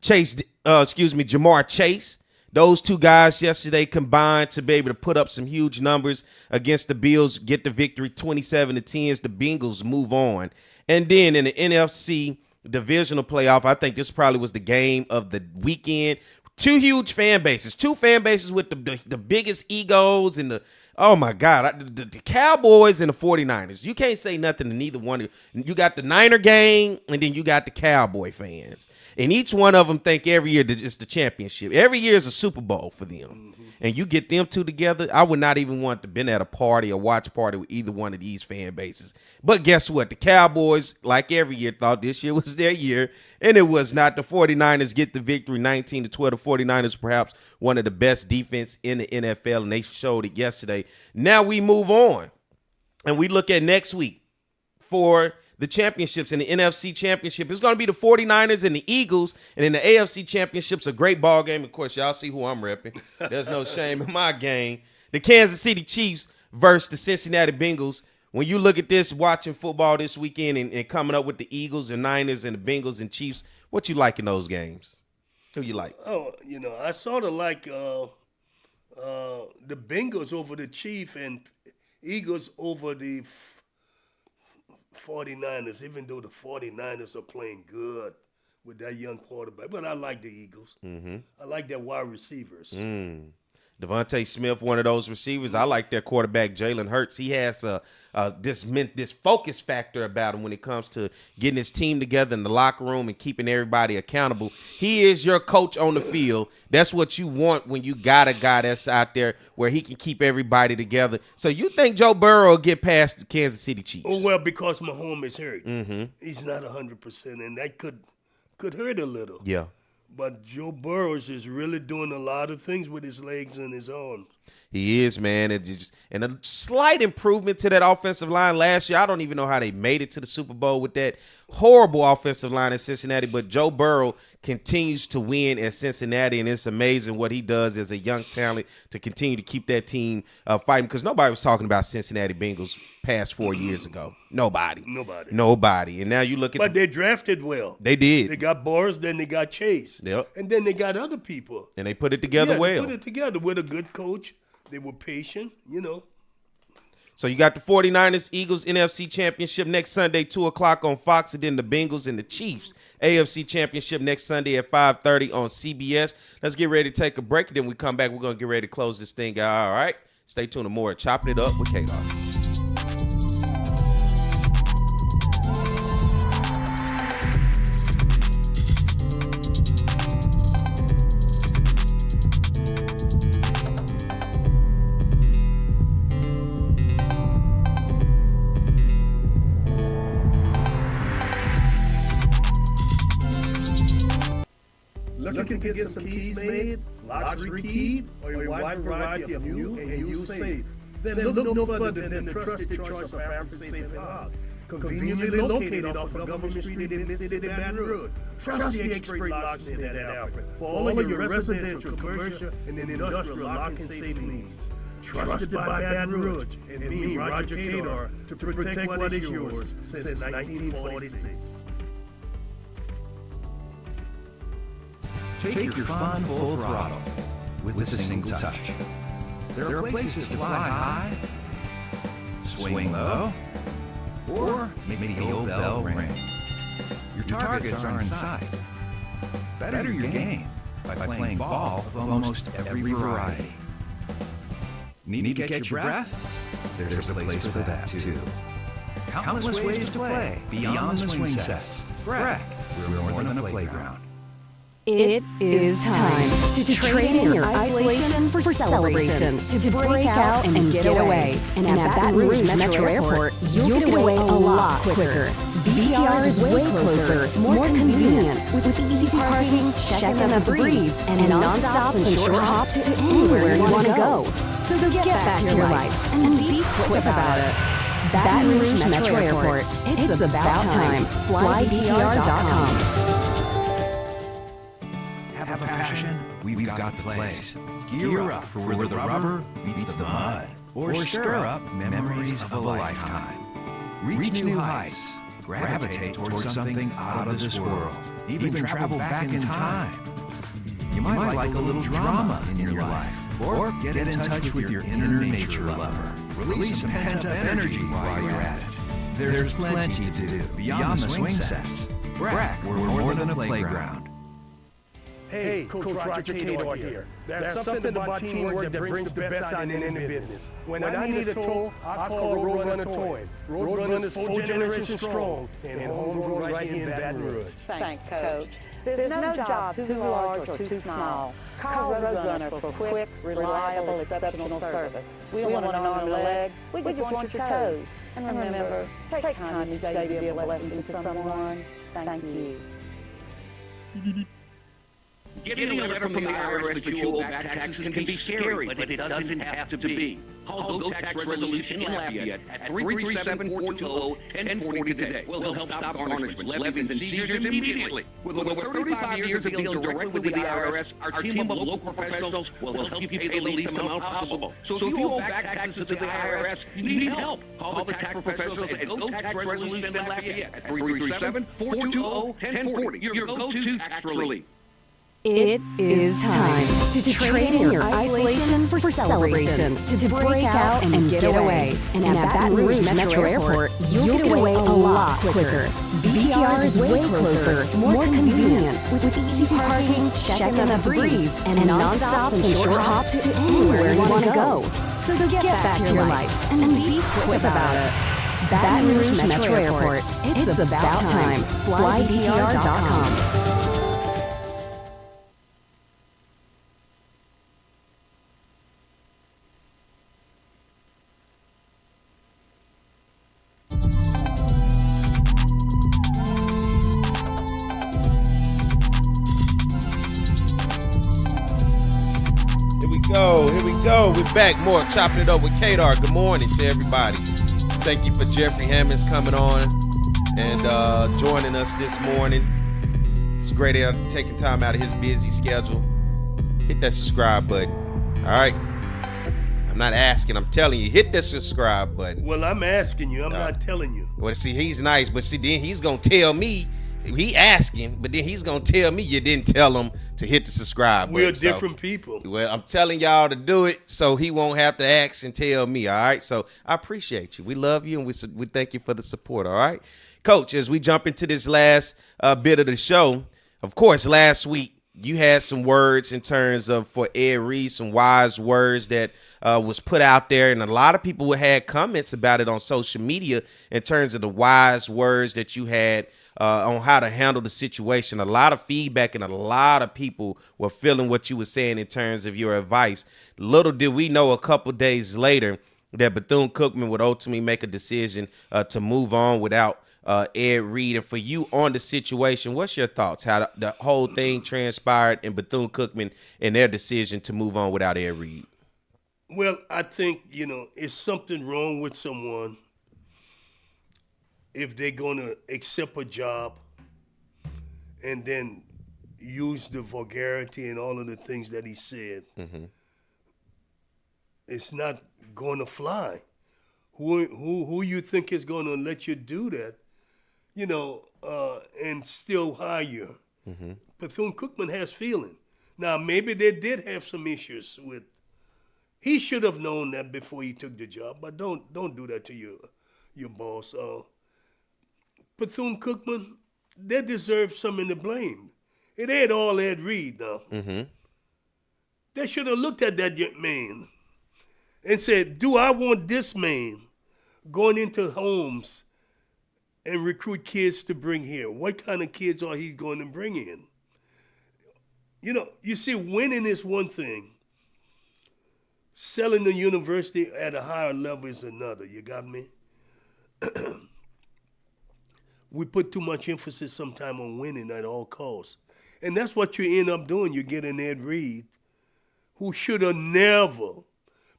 Jamar Chase. Those two guys yesterday combined to be able to put up some huge numbers against the Bills, get the victory 27-10 as the Bengals move on. And then in the NFC Divisional playoff, I think this probably was the game of the weekend. Two fan bases with the biggest egos and oh my God, the Cowboys and the 49ers. You can't say nothing to neither one. You got the Niner gang, and then you got the Cowboy fans. And each one of them think every year that it's the championship. Every year is a Super Bowl for them. Mm-hmm. And you get them two together, I would not even want to been at a party or watch party with either one of these fan bases. But guess what? The Cowboys, like every year, thought this year was their year. And it was not. The 49ers get the victory 19-12. The 49ers perhaps one of the best defense in the NFL, and they showed it yesterday. Now we move on, and we look at next week for the championships. In the NFC championship, it's going to be the 49ers and the Eagles. And in the AFC championships, a great ball game. Of course, y'all see who I'm repping. There's no shame in my game. The Kansas City Chiefs versus the Cincinnati Bengals. When you look at this, watching football this weekend and coming up with the Eagles and Niners and the Bengals and Chiefs, what you like in those games? Who you like? Oh, I sort of like the Bengals over the Chiefs and Eagles over the 49ers, even though the 49ers are playing good with that young quarterback. But I like the Eagles. Mm-hmm. I like their wide receivers. Devontae Smith, one of those receivers. I like their quarterback, Jalen Hurts. He has this focus factor about him when it comes to getting his team together in the locker room and keeping everybody accountable. He is your coach on the field. That's what you want when you got a guy that's out there where he can keep everybody together. So you think Joe Burrow will get past the Kansas City Chiefs? Oh, well, because Mahomes is hurt. Mm-hmm. He's not 100%, and that could hurt a little. Yeah. But Joe Burrows is really doing a lot of things with his legs and his arms. He is, man. And a slight improvement to that offensive line last year. I don't even know how they made it to the Super Bowl with that horrible offensive line in Cincinnati. But Joe Burrow continues to win at Cincinnati, and it's amazing what he does as a young talent to continue to keep that team fighting, because nobody was talking about Cincinnati Bengals past 4 years ago. Nobody. And now you look at But they drafted well. They did. They got Boris, then they got Chase. Yep. And then they got other people. And they put it together well. They put it together with a good coach. They were patient, So you got the 49ers, Eagles, NFC Championship next Sunday, 2 o'clock on Fox, and then the Bengals and the Chiefs, AFC Championship next Sunday at 5:30 on CBS. Let's get ready to take a break, and then we come back. We're going to get ready to close this thing out. All right? Stay tuned to more Chopping It Up with Cador. Looking to get some keys made, locks rekeyed, or a wide variety of new and used safe? Then look no further than the trusted choice of African Safe Lock. Conveniently located off of Government Street in Mid-City, Baton Rouge. Trust the expert locksmith at Alfred for all of your residential, commercial, and industrial lock and safe needs. Trusted by Baton Rouge and me, Roger Cador, to protect what is yours since 1946. Take your fun full throttle with a single touch. There are places to fly high, swing low, or make the old bell ring. Your targets are in sight. Better your game by playing ball of almost every variety. Need to catch your breath? There's a place for that too. Countless ways to play beyond the swing sets. BRAC, we're more than a playground. It is time to trade in your isolation for celebration, to break out and get away. And at Baton Rouge Metro Airport, you'll get away a lot quicker. BTR is way closer, more convenient, with easy parking, check-in at the breeze, and non-stops and short hops to anywhere you want to go. So get back to your life and be quick about it. Baton Rouge Metro Airport. It's about time. FlyBTR.com. Have a passion? We've got the place. Gear up for where the rubber meets the mud. Or stir up memories of a lifetime. Reach new heights. Gravitate towards something out of this world. Even travel back in time. You might like a little drama in your life. Or get in touch with your inner nature lover. Release some pent-up energy while you're at it. There's plenty to do beyond the swing sets. BRAC, we're more than a playground. Hey, Coach Roger Cador here. There's something about teamwork that brings the best out in any business. When I need a tow, I call Roadrunner Towing. Roadrunner is 4 generations strong and homegrown right here in Baton Rouge. Thanks, Coach. There's no job too large or too small. Call Roadrunner for quick, reliable, exceptional service. We want an arm and a leg. We just want your toes. And remember, take time each day to be a blessing to someone. Thank you. Getting a letter from the IRS that you owe back taxes can be scary, but it doesn't have to be. Call Go Tax Resolution in Lafayette at 337-420-1040 today. We'll help stop garnishments, levies, and seizures immediately. With over 35 years of dealing directly with the IRS, our team of local professionals will help you pay the least amount possible. So if you owe back taxes to the IRS, you need help. Call the tax professionals at Go Tax Resolution in Lafayette at 337-420-1040. Your go-to tax relief. It is time to trade in your isolation for celebration, to break out and get away. And at Baton Rouge Metro Airport, you'll get away a lot quicker. BTR is way closer, more convenient, with easy parking, check-in of breeze, and non-stops and short hops to anywhere you want to go. So get back to your life and be quick about it. Baton Rouge Metro Airport. It's about time. FlyBTR.com. Here we go. We're back. More Chopping It Up with Cador. Good morning to everybody. Thank you for Jeffery Hammonds coming on and joining us this morning. It's great taking time out of his busy schedule. Hit that subscribe button. All right. I'm not asking. I'm telling you. Hit that subscribe button. Well, I'm asking you. I'm not telling you. Well, see, he's nice, but see, then he's going to tell me. He asking, but then he's going to tell me you didn't tell him to hit the subscribe button. We're different people. Well, I'm telling y'all to do it so he won't have to ask and tell me, all right? So I appreciate you. We love you, and we thank you for the support, all right? Coach, as we jump into this last bit of the show, of course, last week you had some words in terms of for Ed Reed, some wise words that was put out there, and a lot of people had comments about it on social media in terms of the wise words that you had on how to handle the situation. A lot of feedback and a lot of people were feeling what you were saying in terms of your advice. Little did we know a couple days later that Bethune-Cookman would ultimately make a decision to move on without Ed Reed. And for you on the situation, what's your thoughts? How the whole thing transpired in Bethune-Cookman and their decision to move on without Ed Reed? Well, I think, it's something wrong with someone if they're going to accept a job and then use the vulgarity and all of the things that he said. Mm-hmm. It's not going to fly. Who you think is going to let you do that, and still hire you? Mm-hmm. Bethune-Cookman has feeling. Now, maybe they did have some issues with. He should have known that before he took the job, but don't do that to your boss. Bethune-Cookman, they deserve some of the blame. It ain't all Ed Reed now. Mm-hmm. They should have looked at that man and said, do I want this man going into homes and recruit kids to bring here? What kind of kids are he going to bring in? You see, winning is one thing. Selling the university at a higher level is another. You got me? We put too much emphasis sometimes on winning at all costs. And that's what you end up doing. You get an Ed Reed who should have never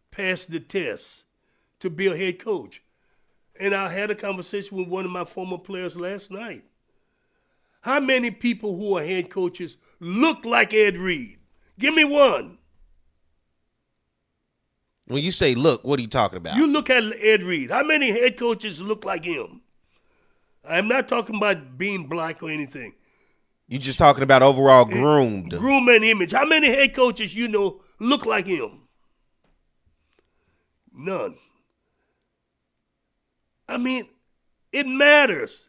passed the test to be a head coach. And I had a conversation with one of my former players last night. How many people who are head coaches look like Ed Reed? Give me one. When you say look, what are you talking about? You look at Ed Reed. How many head coaches look like him? I'm not talking about being black or anything. You're just talking about overall groomed. Groom and image. How many head coaches look like him? None. I mean, it matters.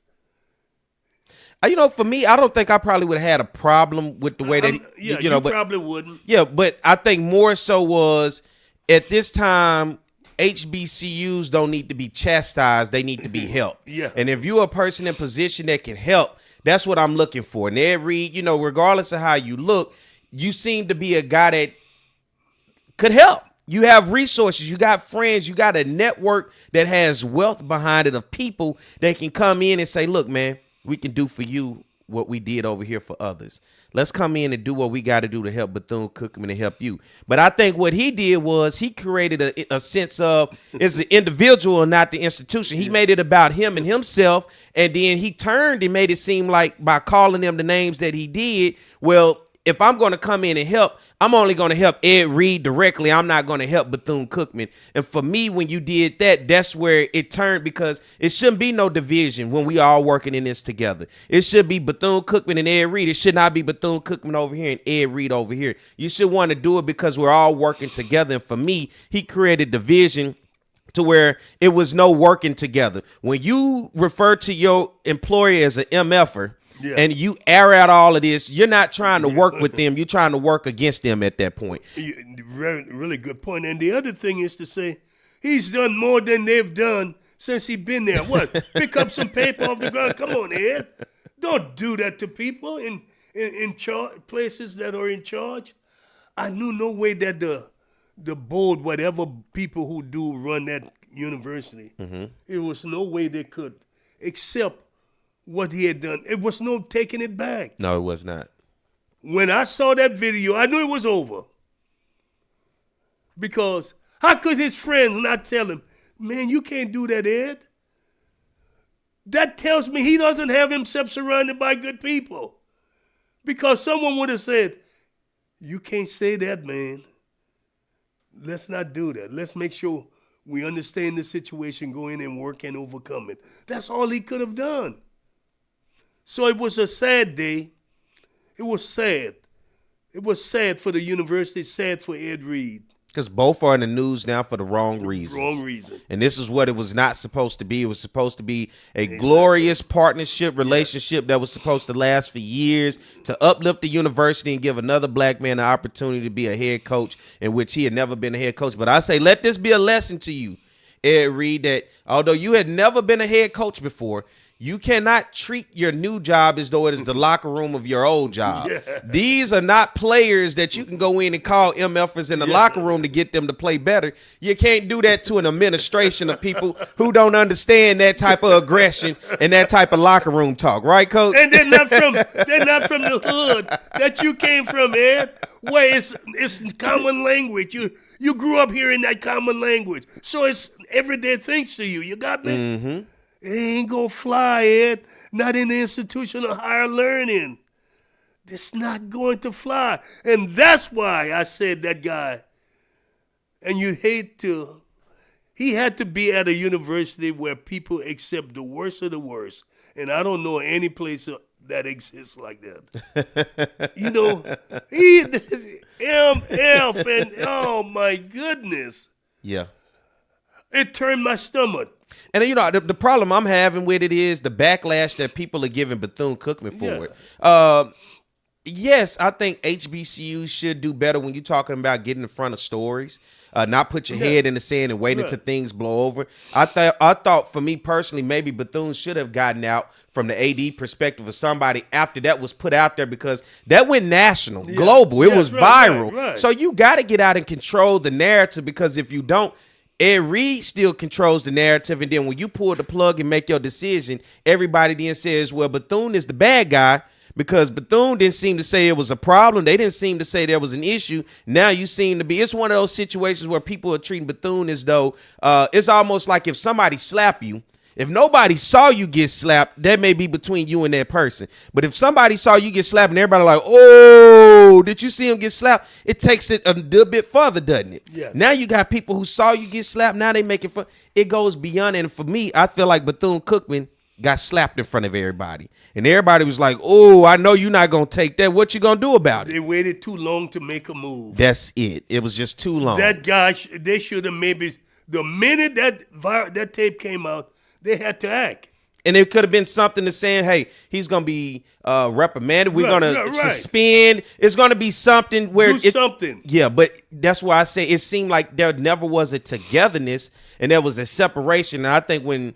For me, I don't think I probably would have had a problem with the way that, you probably wouldn't. Yeah, but I think more so was at this time, HBCUs don't need to be chastised. They need to be helped. Yeah. And if you're a person in position that can help, that's what I'm looking for. And Ed Reed, regardless of how you look, you seem to be a guy that could help. You have resources. You got friends. You got a network that has wealth behind it of people that can come in and say, look, man, we can do for you what we did over here for others. Let's come in and do what we got to do to help Bethune-Cookman and help you. But I think what he did was he created a sense of it's the individual and not the institution. He made it about him and himself, and then he turned and made it seem like by calling them the names that he did, well, if I'm going to come in and help, I'm only going to help Ed Reed directly. I'm not going to help Bethune-Cookman. And for me, when you did that, that's where it turned, because it shouldn't be no division when we all working in this together. It should be Bethune-Cookman and Ed Reed. It should not be Bethune-Cookman over here and Ed Reed over here. You should want to do it because we're all working together. And for me, he created division to where it was no working together. When you refer to your employer as an MFer, and you air out all of this, you're not trying to work with them. You're trying to work against them at that point. Really good point. And the other thing is to say he's done more than they've done since he's been there. What? Pick up some paper off the ground. Come on, Ed. Don't do that to people in places that are in charge. I knew no way that the board, whatever people who do run that university, it was no way they could accept what he had done. It was no taking it back. No, it was not. When I saw that video, I knew it was over. Because how could his friends not tell him, man, you can't do that, Ed? That tells me he doesn't have himself surrounded by good people. Because someone would have said, you can't say that, man. Let's not do that. Let's make sure we understand the situation, go in and work and overcome it. That's all he could have done. So it was a sad day. It was sad. It was sad for the university, sad for Ed Reed. Because both are in the news now for the wrong reasons. Wrong reason. And this is what it was not supposed to be. It was supposed to be a glorious partnership, relationship that was supposed to last for years, to uplift the university and give another black man an opportunity to be a head coach, in which he had never been a head coach. But I say, let this be a lesson to you, Ed Reed, that although you had never been a head coach before, you cannot treat your new job as though it is the locker room of your old job. Yeah. These are not players that you can go in and call MFers in the locker room to get them to play better. You can't do that to an administration of people who don't understand that type of aggression and that type of locker room talk. Right, Coach? And they're not from the hood that you came from, Ed, where it's common language. You grew up hearing that common language. So it's everyday things to you. You got me? Mm-hmm. It ain't gonna fly, Ed. Not in the institution of higher learning. It's not going to fly. And that's why I said that guy. And you hate to. He had to be at a university where people accept the worst of the worst. And I don't know any place that exists like that. You know, he MF and oh my goodness. Yeah. It turned my stomach. And, you know, the problem I'm having with it is the backlash that people are giving Bethune-Cookman for it. Yes, I think HBCUs should do better when you're talking about getting in front of stories, not put your head in the sand and wait until things blow over. I thought for me personally, maybe Bethune should have gotten out from the AD perspective of somebody after that was put out there, because that went national, global. It was viral. Right. So you got to get out and control the narrative, because if you don't, Ed Reed still controls the narrative, and then when you pull the plug and make your decision, everybody then says, well, Bethune is the bad guy, because Bethune didn't seem to say it was a problem. They didn't seem to say there was an issue. Now you seem to be. It's one of those situations where people are treating Bethune as though it's almost like if somebody slap you, if nobody saw you get slapped, that may be between you and that person. But if somebody saw you get slapped and everybody like, oh, did you see him get slapped? It takes it a little bit further, doesn't it? Yes. Now you got people who saw you get slapped. Now they make it fun. It goes beyond. And for me, I feel like Bethune-Cookman got slapped in front of everybody. And everybody was like, oh, I know you're not going to take that. What you going to do about it? They waited too long to make a move. That's it. It was just too long. That guy, they should have maybe, the minute that tape came out, they had to act. And it could have been something to saying, hey, he's going to be reprimanded. We're going to suspend. It's going to be something where something. Yeah, but that's why I say it seemed like there never was a togetherness and there was a separation. And I think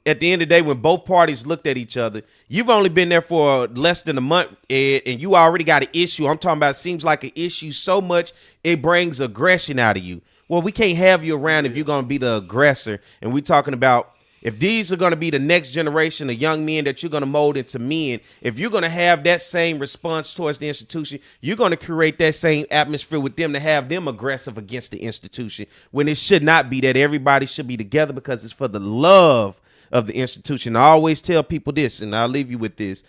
at the end of the day, when both parties looked at each other, you've only been there for less than a month, Ed, and you already got an issue. I'm talking about it seems like an issue so much it brings aggression out of you. Well, we can't have you around if you're going to be the aggressor. And we're talking about If these are going to be the next generation of young men that you're going to mold into men, if you're going to have that same response towards the institution, you're going to create that same atmosphere with them to have them aggressive against the institution, when it should not be. That everybody should be together because it's for the love of the institution. I always tell people this, and I'll leave you with this.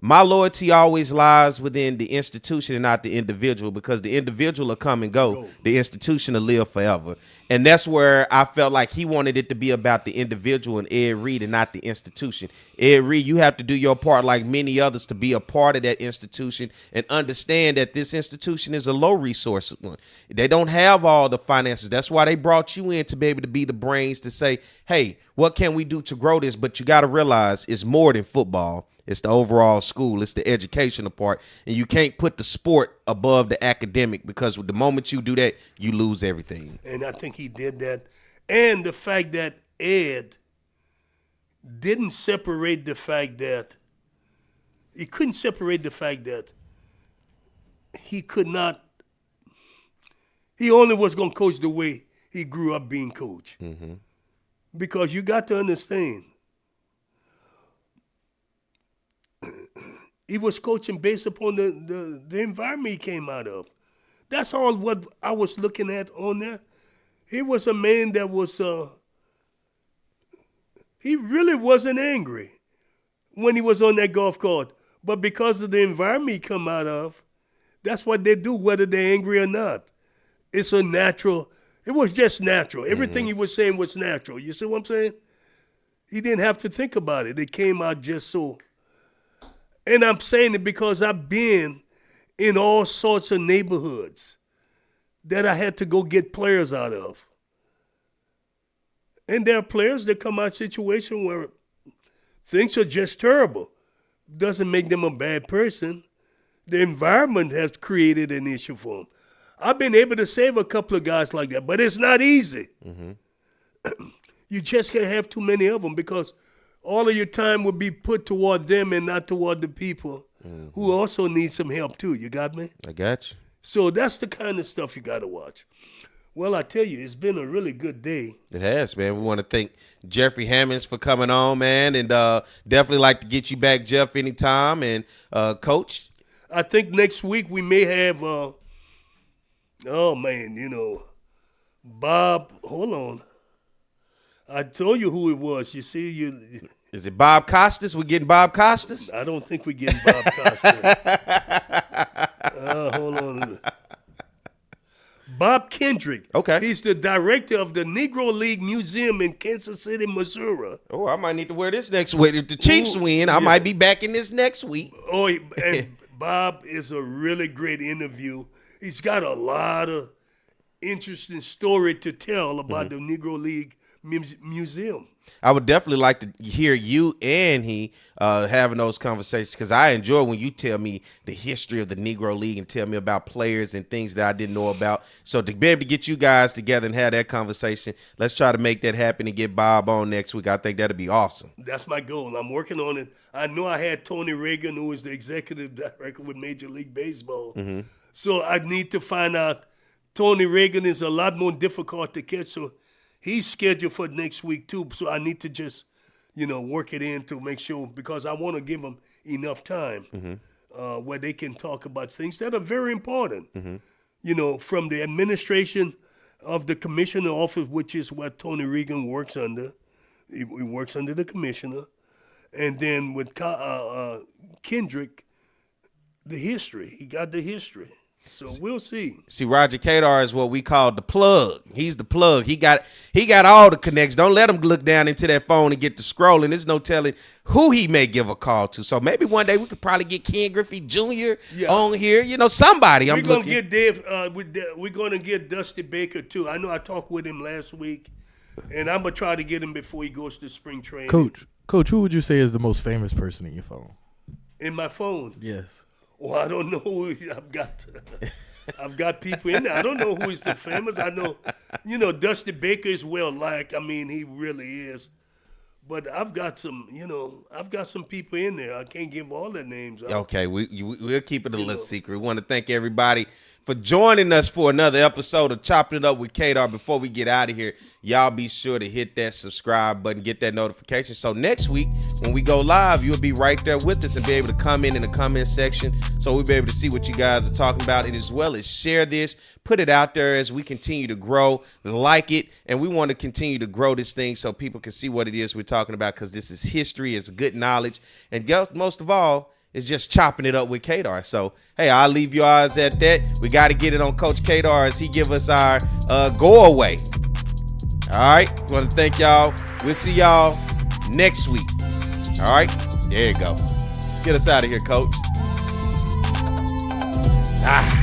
My loyalty always lies within the institution and not the individual, because the individual will come and go. The institution will live forever. And that's where I felt like he wanted it to be about the individual and Ed Reed and not the institution. Ed Reed, you have to do your part like many others to be a part of that institution and understand that this institution is a low resource one. They don't have all the finances. That's why they brought you in, to be able to be the brains to say, hey, what can we do to grow this? But you got to realize it's more than football. It's the overall school. It's the educational part. And you can't put the sport above the academic, because the moment you do that, you lose everything. And I think he did that. And the fact that Ed didn't separate the fact that he couldn't separate the fact that he could not, he only was going to coach the way he grew up being coached. Mm-hmm. Because you got to understand, he was coaching based upon the environment he came out of. That's all what I was looking at on there. He was a man that was, he really wasn't angry when he was on that golf course. But because of the environment he come out of, that's what they do, whether they're angry or not. It's a natural, it was just natural. Everything he was saying was natural. You see what I'm saying? He didn't have to think about it. It came out just so. And I'm saying it because I've been in all sorts of neighborhoods that I had to go get players out of. And there are players that come out of situations where things are just terrible. Doesn't make them a bad person. The environment has created an issue for them. I've been able to save a couple of guys like that, but it's not easy. Mm-hmm. You just can't have too many of them, because all of your time would be put toward them and not toward the people who also need some help too. You got me? I got you. So that's the kind of stuff you got to watch. Well, I tell you, it's been a really good day. It has, man. We want to thank Jeffery Hammonds for coming on, man, and definitely like to get you back, Jeff, anytime. And Coach, I think next week we may have, Bob. Hold on. I told you who it was. You see, is it Bob Costas? We're getting Bob Costas? I don't think we're getting Bob Costas. Hold on. Bob Kendrick. Okay. He's the director of the Negro League Museum in Kansas City, Missouri. Oh, I might need to wear this next week. If the Chiefs win, I might be back in this next week. Oh, and Bob is a really great interview. He's got a lot of interesting story to tell about the Negro League Museum. I would definitely like to hear you and he having those conversations, because I enjoy when you tell me the history of the Negro League and tell me about players and things that I didn't know about. So to be able to get you guys together and have that conversation, let's try to make that happen and get Bob on next week. I think that'd be awesome. That's my goal. I'm working on it. I know I had Tony Reagan, who is the executive director with Major League Baseball. Mm-hmm. So I need to find out. Tony Reagan is a lot more difficult to catch, so he's scheduled for next week too, so I need to just, work it in to make sure, because I want to give them enough time where they can talk about things that are very important. Mm-hmm. From the administration of the commissioner office, which is what Tony Reagan works under. He works under the commissioner. And then with Kendrick, the history. He got the history. So we'll see. See, Roger Cador is what we call the plug. He's the plug. He got all the connects. Don't let him look down into that phone and get to scrolling. There's no telling who he may give a call to. So maybe one day we could probably get Ken Griffey Jr. on here. Somebody. We're gonna get Dave. We're gonna get Dusty Baker too. I know I talked with him last week, and I'm gonna try to get him before he goes to spring training. Coach, who would you say is the most famous person in your phone? In my phone? Yes. Well, I don't know who I've got people in there. I don't know who is the famous. I know, Dusty Baker is well liked. I mean, he really is. But I've got some people in there. I can't give all their names out. Okay, we'll keep it a little secret. We want to thank everybody for joining us for another episode of Chopping It Up with Cador. Before we get out of here, y'all be sure to hit that subscribe button, get that notification. So next week, when we go live, you'll be right there with us and be able to comment in the comment section. So we'll be able to see what you guys are talking about, and as well as share this, put it out there as we continue to grow, like it, and we want to continue to grow this thing so people can see what it is we're talking about, because this is history, it's good knowledge, and most of all, it's just chopping it up with Cador. So, hey, I'll leave you guys at that. We got to get it on Coach Cador as he give us our go away. All right. Want to thank y'all. We'll see y'all next week. All right. There you go. Get us out of here, Coach. Ah.